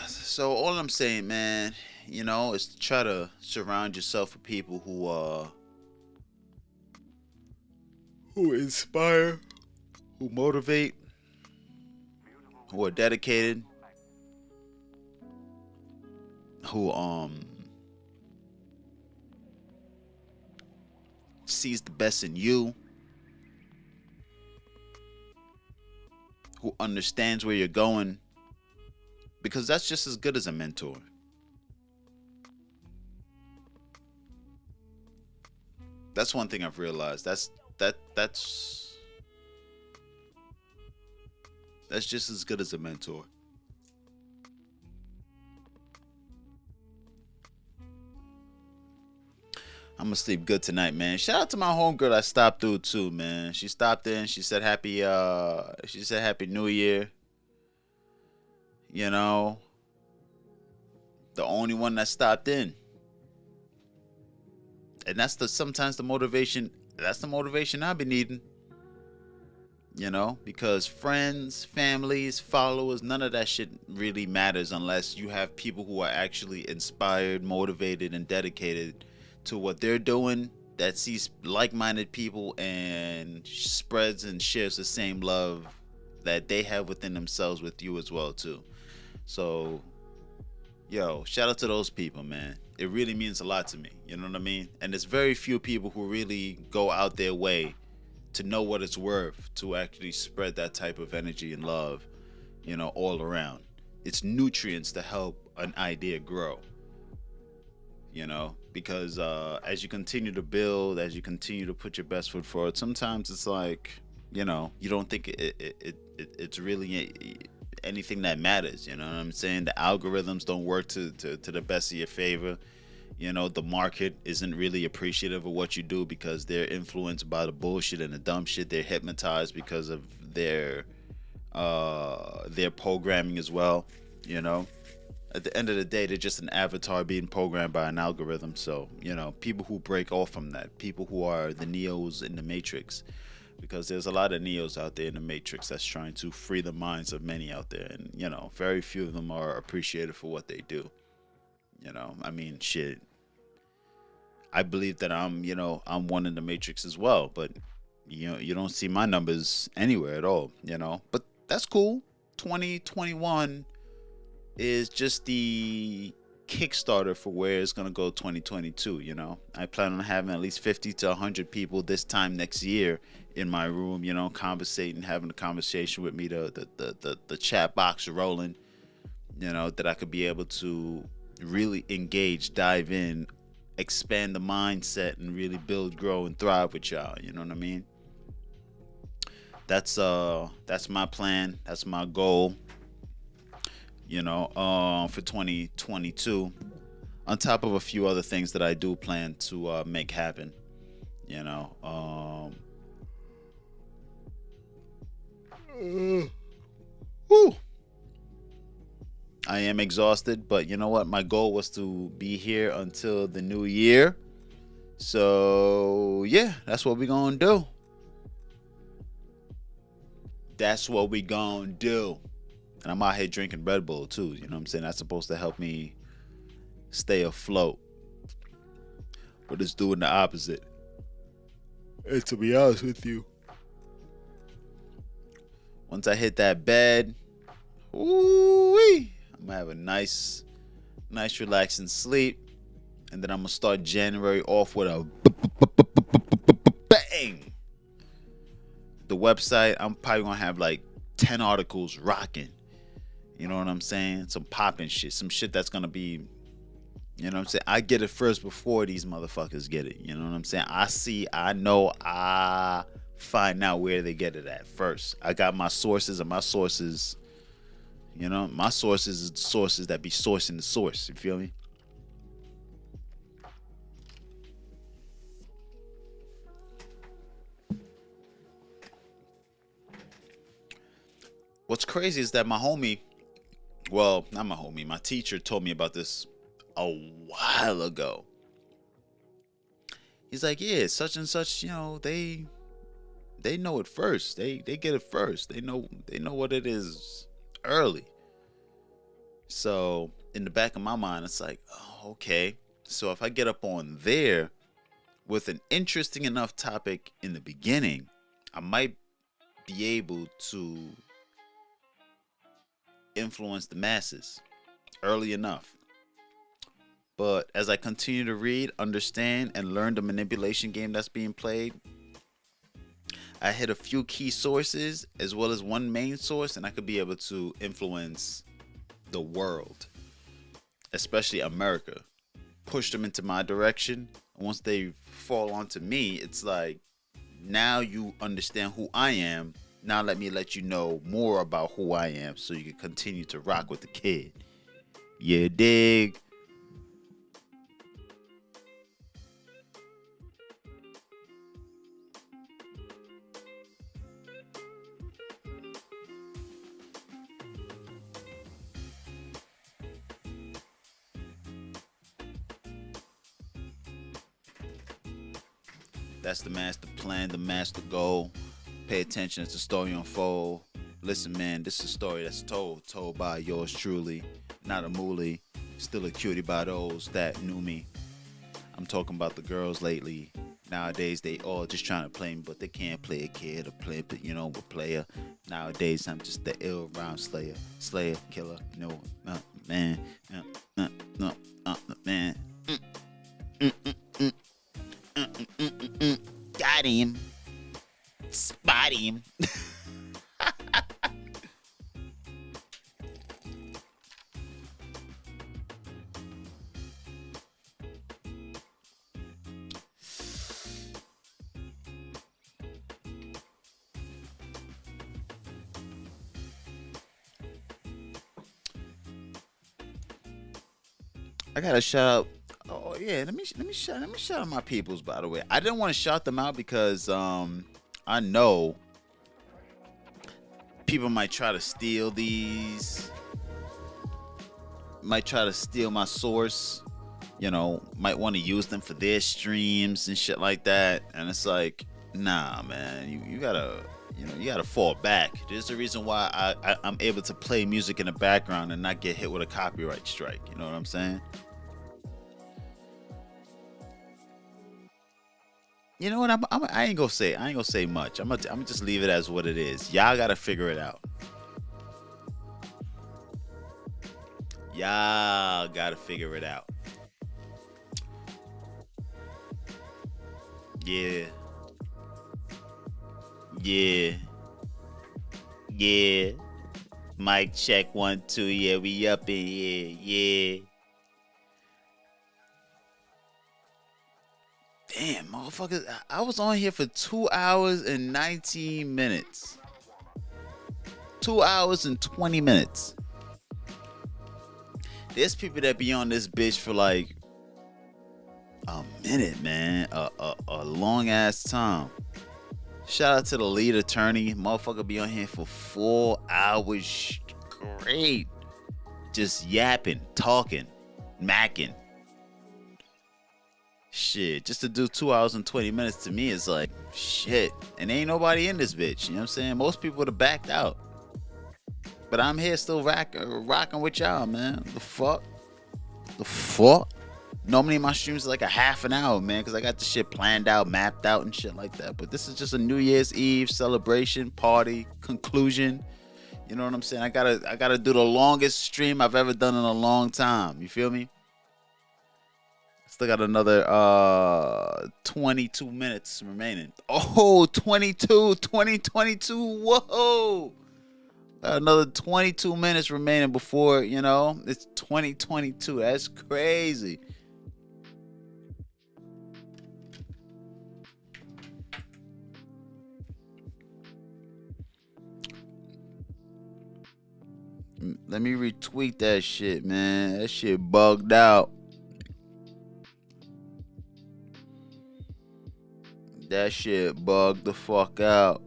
So all I'm saying, man, is to try to surround yourself with people who inspire, who motivate, who are dedicated, who sees the best in you, who understands where you're going, because that's just as good as a mentor. That's one thing I've realized. That's just as good as a mentor. I'm gonna sleep good tonight, man. Shout out to my homegirl that stopped through too, man. She stopped in. She said happy New Year. You know, the only one that stopped in. And that's sometimes the motivation. That's the motivation I've been needing. Because friends, families, followers, none of that shit really matters unless you have people who are actually inspired, motivated, and dedicated to what they're doing, that sees like-minded people and spreads and shares the same love that they have within themselves with you as well too. So, shout out to those people, man. It really means a lot to me. You know what I mean? And there's very few people who really go out their way to know what it's worth to actually spread that type of energy and love, all around. It's nutrients to help an idea grow. Because as you continue to build, as you continue to put your best foot forward, sometimes it's like, you don't think it's really anything that matters. You know what I'm saying? The algorithms don't work to the best of your favor. The market isn't really appreciative of what you do because they're influenced by the bullshit and the dumb shit. They're hypnotized because of their programming as well. At the end of the day, they're just an avatar being programmed by an algorithm. So, people who break off from that, people who are the Neos in the Matrix, because there's a lot of Neos out there in the Matrix that's trying to free the minds of many out there. And, very few of them are appreciated for what they do. I mean, shit. I believe that I'm one in the Matrix as well, but, you don't see my numbers anywhere at all, But that's cool. 2021 is just the Kickstarter for where it's going to go 2022. I plan on having at least 50 to 100 people this time next year in my room, conversating, having a conversation with me, the chat box rolling, that I could be able to really engage, dive in expand the mindset and really build, grow, and thrive with y'all. You know what I mean? That's my plan. That's my goal. For 2022. On top of a few other things that I do plan to make happen. You know. Whew. I am exhausted, but you know what? My goal was to be here until the new year. So, yeah, that's what we're going to do. That's what we going to do. And I'm out here drinking Red Bull, too. You know what I'm saying? That's supposed to help me stay afloat. But it's doing the opposite. And to be honest with you, once I hit that bed, ooh-wee, I'm gonna have a nice relaxing sleep, and then I'm gonna start January off with a bang. The website, I'm probably gonna have like 10 articles rocking. You know what I'm saying? Some popping shit, some shit that's gonna be, you know what I'm saying? I get it first before these motherfuckers get it. You know what I'm saying? I know, I find out where they get it at first. I got my sources, and my sources, my sources is the sources that be sourcing the source. You feel me? What's crazy is that my homie, well, not my homie, my teacher told me about this a while ago. He's like, yeah, such and such, they know it first. They get it first. They know what it is early. So in the back of my mind, it's like, oh, okay. So if I get up on there with an interesting enough topic in the beginning, I might be able to influence the masses early enough. But as I continue to read, understand, and learn the manipulation game that's being played, I hit a few key sources as well as one main source, and I could be able to influence the world, especially America. Push them into my direction. And once they fall onto me, it's like, now you understand who I am. Now let you know more about who I am so you can continue to rock with the kid. Yeah, dig? That's the master plan, the master goal. Pay attention as the story unfold. Listen, man, this is a story that's told by yours truly. Not a moolie, still a cutie by those that knew me. I'm talking about the girls lately. Nowadays, they all just trying to play me, but they can't play a kid or play, a player. Nowadays, I'm just the ill rhyme slayer, killer. Man, man. Got him. Spot him. I gotta shout out. Oh yeah, let me shout out my peoples. By the way, I didn't want to shout them out because I know people might try to steal these, might try to steal my source. Might want to use them for their streams and shit like that. And it's like, nah, man, you gotta. You gotta fall back. There's the reason why I'm able to play music in the background and not get hit with a copyright strike. You know what I'm saying? You know what? I ain't gonna say much. I'm gonna just leave it as what it is. Y'all gotta figure it out. Y'all gotta figure it out. Yeah. Yeah. Yeah. Mic check 1 2. Yeah, we up in here. Yeah. Damn, motherfuckers. I was on here for 2 hours and 19 minutes. 2 hours and 20 minutes. There's people that be on this bitch for like a minute, man. A long ass time. Shout out to the lead attorney. Motherfucker be on here for 4 hours straight. Just yapping, talking, macking. Shit, just to do 2 hours and 20 minutes to me is like shit. And ain't nobody in this bitch. You know what I'm saying? Most people would have backed out. But I'm here still rocking with y'all, man. The fuck? The fuck? Normally my streams are like a half an hour, man, because I got the shit planned out, mapped out and shit like that. But this is just a New Year's Eve celebration, party, conclusion. You know what I'm saying? I gotta do the longest stream I've ever done in a long time. You feel me? Still got another 22 minutes remaining. Oh, 2022. Whoa. Another 22 minutes remaining before, it's 2022. That's crazy. Let me retweet that shit, man. That shit bugged out. That shit bugged the fuck out.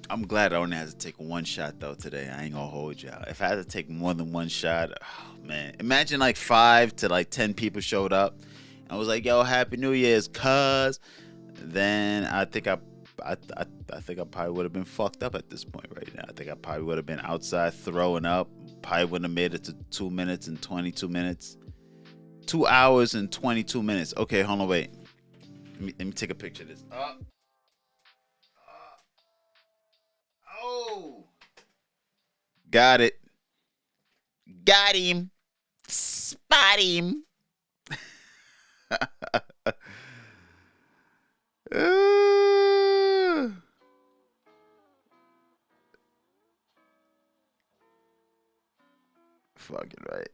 I'm glad I only had to take one shot though today. I ain't gonna hold y'all. If I had to take more than one shot, oh, man. Imagine like 5 to like 10 people showed up. I was like, yo, Happy New Year's, cuz. Then I think I probably would have been fucked up at this point right now. I think I probably would have been outside throwing up. Probably wouldn't have made it to 2 minutes and 22 minutes. 2 hours and 22 minutes. Okay, hold on, wait. Let me take a picture of this. Oh. Got it. Got him. Spot him. Fucking right.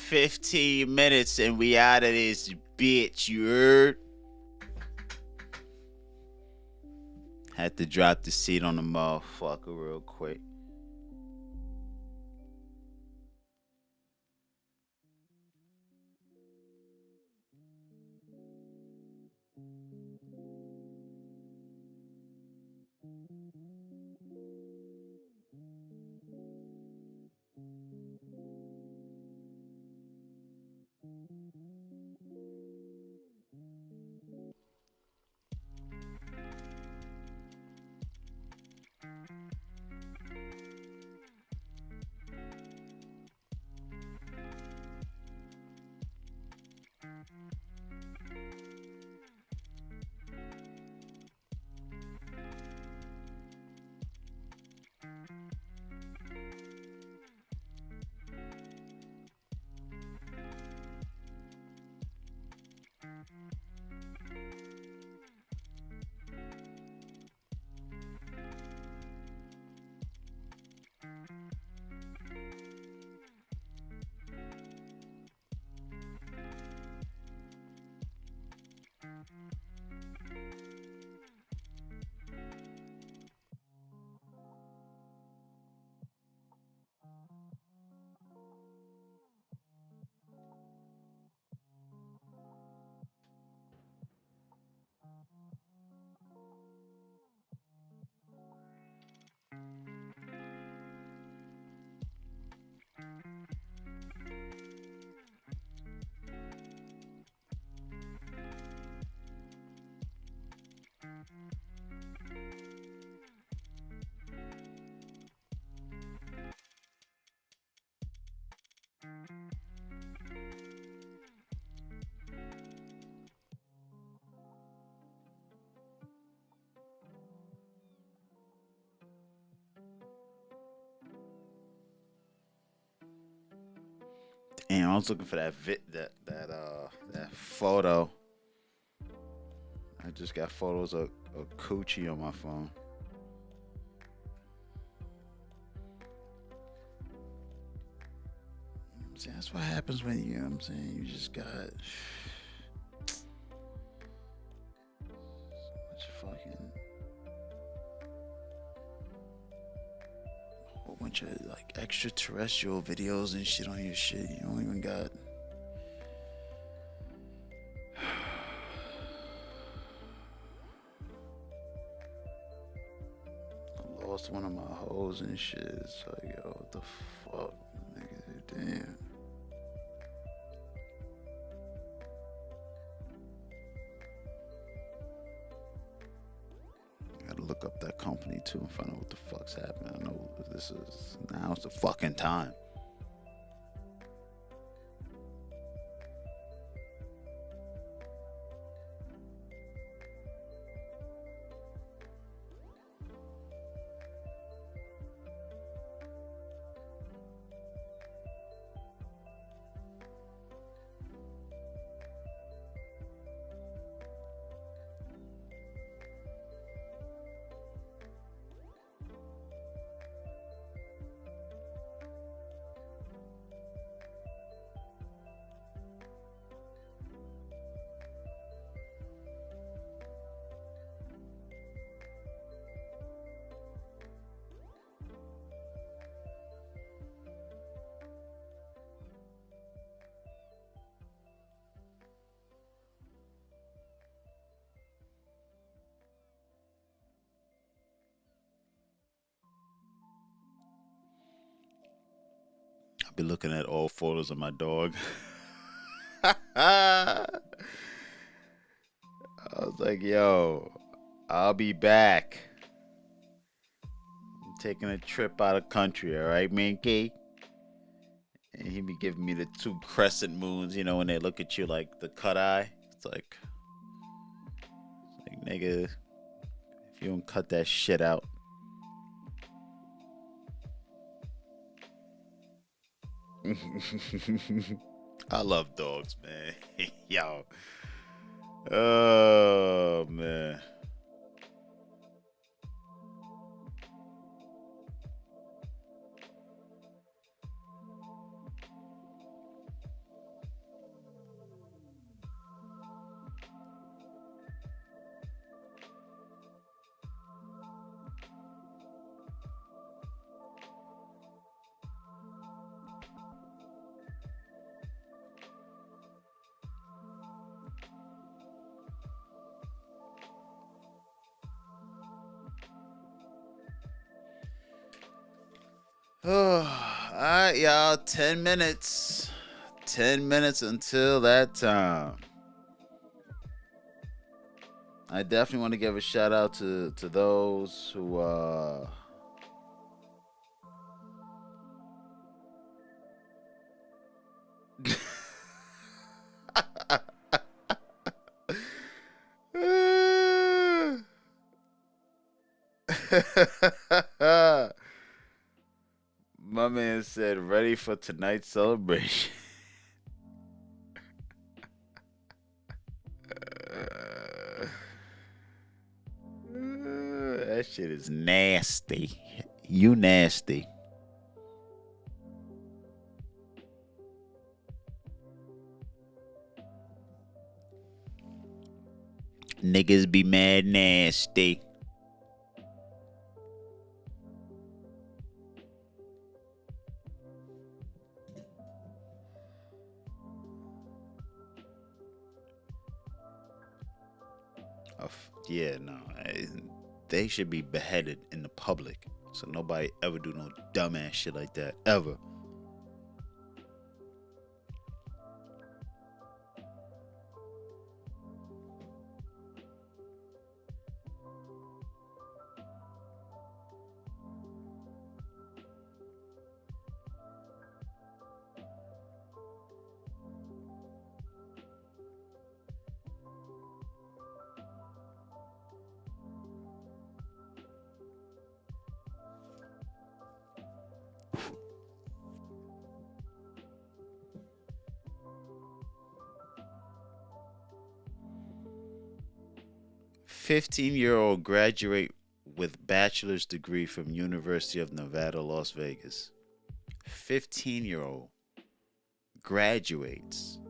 15 minutes and we out of this bitch, you heard? Had to drop the seat on the motherfucker real quick. Damn, I was looking for that that photo. I just got photos of coochie on my phone. See, that's what happens when you know what I'm saying. You just got so much fucking whole bunch of like extraterrestrial videos and shit on your shit. You don't even got. I lost one of my hoes and shit. It's like, yo, what the fuck, nigga? Damn. Gotta look up that company too and find out what the fuck's happening. I know this is now's the fucking time. I'll be looking at all photos of my dog. I was like, yo, I'll be back. I'm taking a trip out of country, all right, Minky? And he be giving me the two crescent moons, you know, when they look at you like the cut eye. It's like nigga, if you don't cut that shit out. I love dogs, man. Yo. Oh, man. Alright, y'all. 10 minutes. 10 minutes until that time. I definitely want to give a shout out to those who my man said ready for tonight's celebration. That shit is nasty. You nasty. Niggas be mad nasty. Yeah, no. They should be beheaded in the public. So nobody ever do no dumbass shit like that. Ever. "15-year-old graduate with bachelor's degree from University of Nevada, Las Vegas." 15-year-old graduates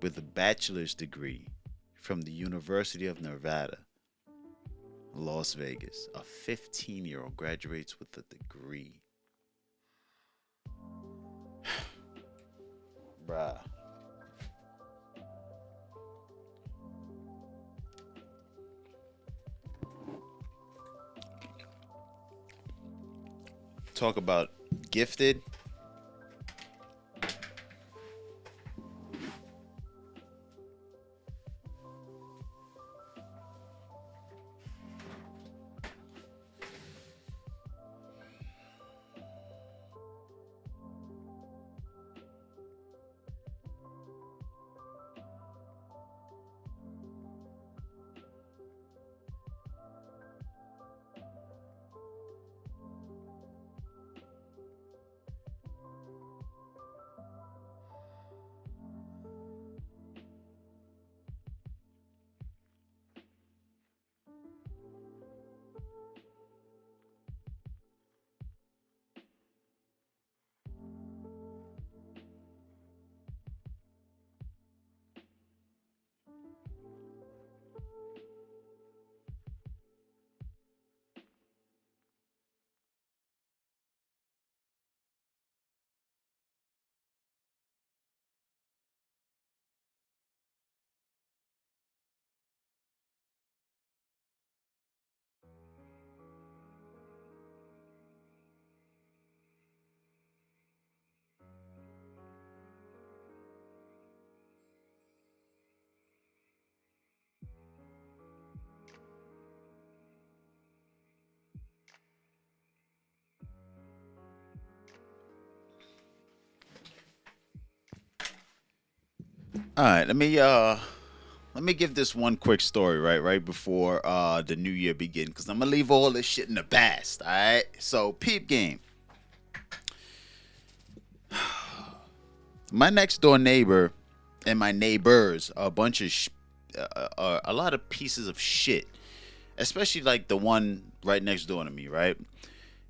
with a bachelor's degree from the University of Nevada, Las Vegas. A 15-year-old graduates with a degree. Bruh. Talk about gifted. All right, let me give this one quick story right before the new year begin, cuz I'm going to leave all this shit in the past, all right? So, peep game. My next door neighbor and my neighbors are a bunch of a lot of pieces of shit, especially like the one right next door to me, right?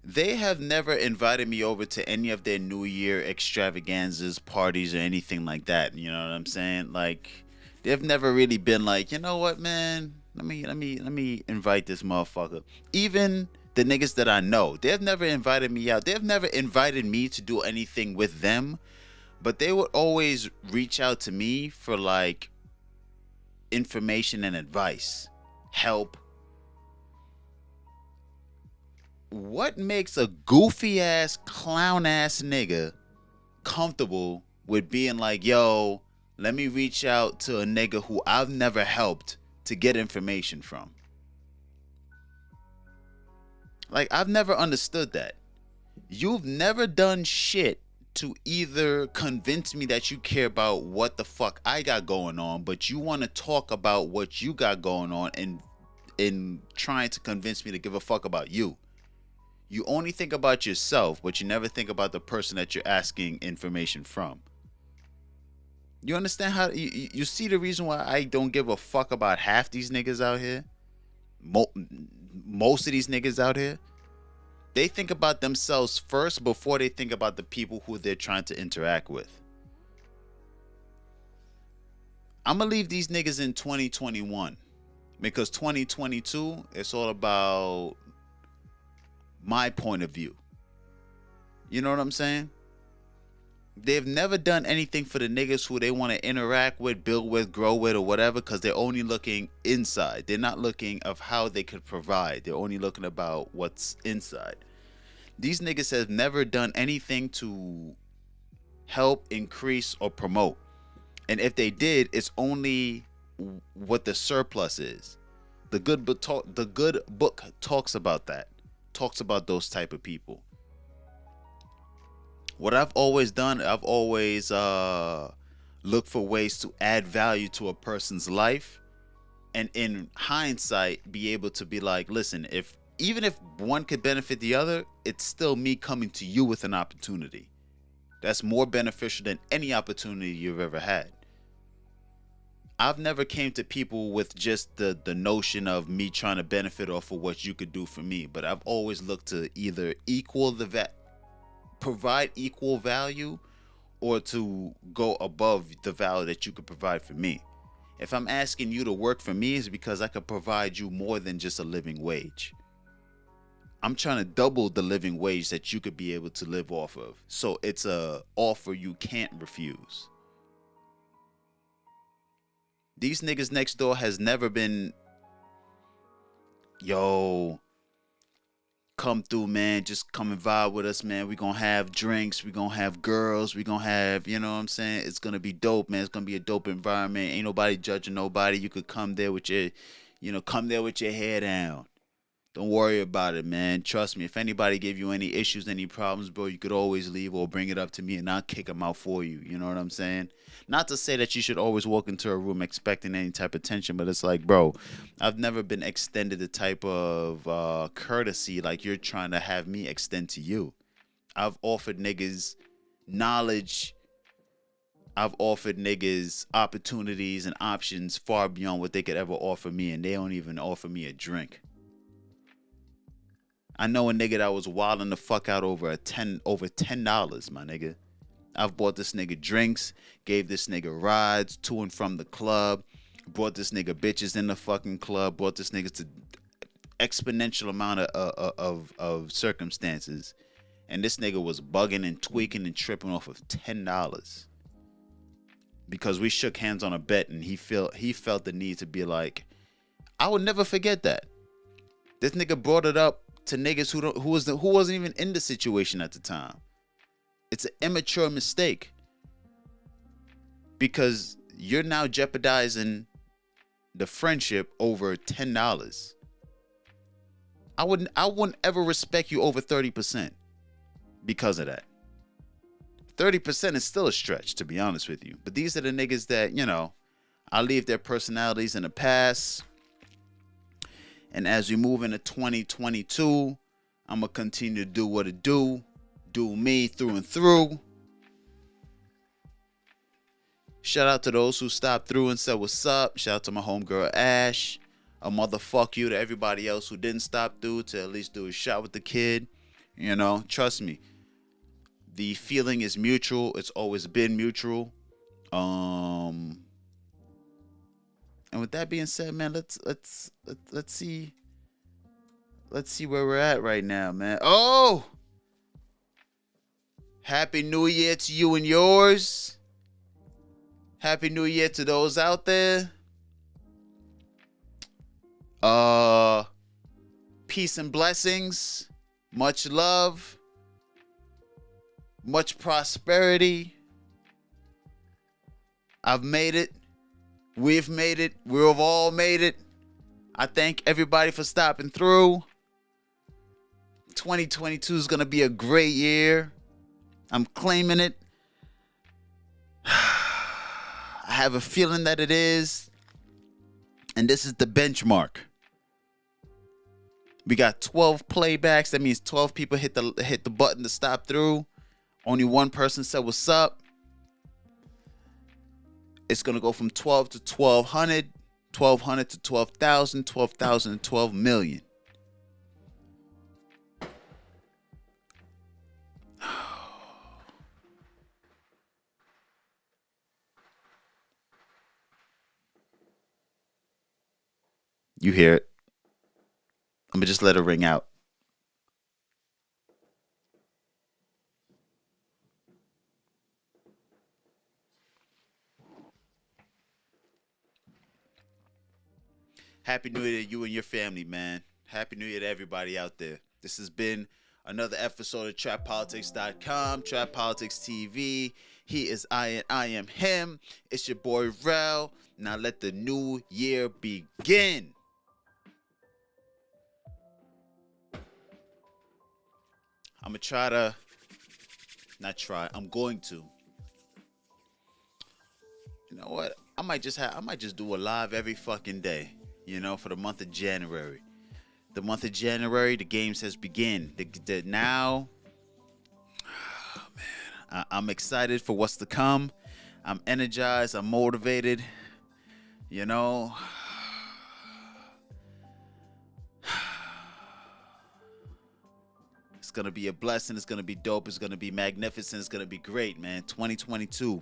They have never invited me over to any of their New Year extravaganzas, parties, or anything like that. You know what I'm saying? Like, they've never really been like, you know what, man? Let me invite this motherfucker. Even the niggas that I know, they've never invited me out. They've never invited me to do anything with them, but they would always reach out to me for like information and advice, help, what makes a goofy ass, clown ass nigga comfortable with being like, yo, let me reach out to a nigga who I've never helped to get information from? Like, I've never understood that. You've never done shit to either convince me that you care about what the fuck I got going on, but you want to talk about what you got going on and in trying to convince me to give a fuck about you. You only think about yourself, but you never think about the person that you're asking information from. You understand how you see the reason why I don't give a fuck about half these niggas out here? Most of these niggas out here, they think about themselves first before they think about the people who they're trying to interact with. I'm gonna leave these niggas in 2021 because 2022, it's all about my point of view. You know what I'm saying? They've never done anything for the niggas who they want to interact with, build with, grow with, or whatever, because they're only looking inside. They're not looking of how they could provide. They're only looking about what's inside. These niggas have never done anything to help, increase, or promote. And if they did, it's only what the surplus is. The good book talks about that. Talks about those type of people. What I've always done, I've always looked for ways to add value to a person's life, and in hindsight be able to be like, listen, even if one could benefit the other, it's still me coming to you with an opportunity that's more beneficial than any opportunity you've ever had. I've never came to people with just the notion of me trying to benefit off of what you could do for me, but I've always looked to either provide equal value or to go above the value that you could provide for me. If I'm asking you to work for me, it's because I could provide you more than just a living wage. I'm trying to double the living wage that you could be able to live off of. So it's a offer you can't refuse. These niggas next door has never been, yo, come through, man. Just come and vibe with us, man. We gonna have drinks. We gonna have girls. We gonna have, you know what I'm saying? It's gonna be dope, man. It's gonna be a dope environment. Ain't nobody judging nobody. You could come there with your, come there with your hair down. Don't worry about it, man. Trust me. If anybody give you any issues, any problems, bro, you could always leave or bring it up to me and I'll kick them out for you. You know what I'm saying? Not to say that you should always walk into a room expecting any type of tension, but it's like, bro, I've never been extended the type of courtesy like you're trying to have me extend to you. I've offered niggas knowledge. I've offered niggas opportunities and options far beyond what they could ever offer me, and they don't even offer me a drink. I know a nigga that was wilding the fuck out over $10, my nigga. I've bought this nigga drinks, gave this nigga rides to and from the club, brought this nigga bitches in the fucking club, brought this nigga to exponential amount of circumstances, and this nigga was bugging and tweaking and tripping off of $10 because we shook hands on a bet, and he felt the need to be like, I would never forget that. This nigga brought it up to niggas who wasn't even in the situation at the time. It's an immature mistake because you're now jeopardizing the friendship over $10. I wouldn't ever respect you over 30% because of that. 30% is still a stretch, to be honest with you. But these are the niggas that, I leave their personalities in the past. And as we move into 2022, I'm going to continue to do what it do me through and through. Shout out to those who stopped through and said what's up. Shout out to my homegirl Ash. A motherfuck you to everybody else who didn't stop through to at least do a shot with the kid. Trust me. The feeling is mutual. It's always been mutual. And with that being said, man, let's see where we're at right now, man. Oh, Happy New Year to you and yours. Happy New Year to those out there. Peace and blessings. Much love, much prosperity. I've made it. We've made it. We've all made it. I thank everybody for stopping through. 2022 is going to be a great year. I'm claiming it. I have a feeling that it is. And this is the benchmark. We got 12 playbacks. That means 12 people hit the button to stop through. Only one person said what's up. It's going to go from 12 to 1,200, 1,200 to 12,000, 12,000 to 12 million. You hear it. I'm going to just let it ring out. Happy New Year to you and your family, man. Happy New Year to everybody out there. This has been another episode of TrapPolitics.com, Trap Politics TV. He is I and I am him. It's your boy Rel. Now let the new year begin. I'm going to. You know what? I might just do a live every fucking day, for the month of January. The month of January, the games has begun. Now, man, I'm excited for what's to come. I'm energized. I'm motivated. It's going to be a blessing. It's going to be dope. It's going to be magnificent. It's going to be great, man. 2022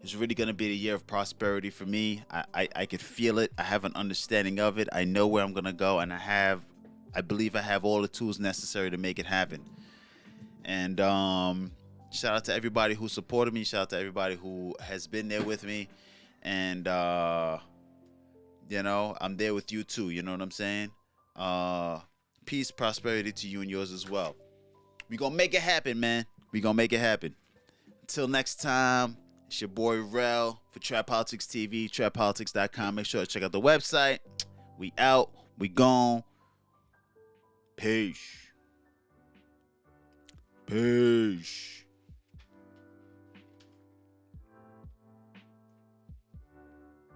is really going to be the year of prosperity for me. I can feel it. I have an understanding of it. I know where I'm going to go, and I believe I have all the tools necessary to make it happen. And shout out to everybody who supported me. Shout out to everybody who has been there with me. And, I'm there with you too. You know what I'm saying? Peace, prosperity to you and yours as well. We gonna make it happen, man. We gonna make it happen. Until next time, it's your boy Rel for Trap Politics TV, TrapPolitics.com. Make sure to check out the website. We out. We gone. Peace. Peace.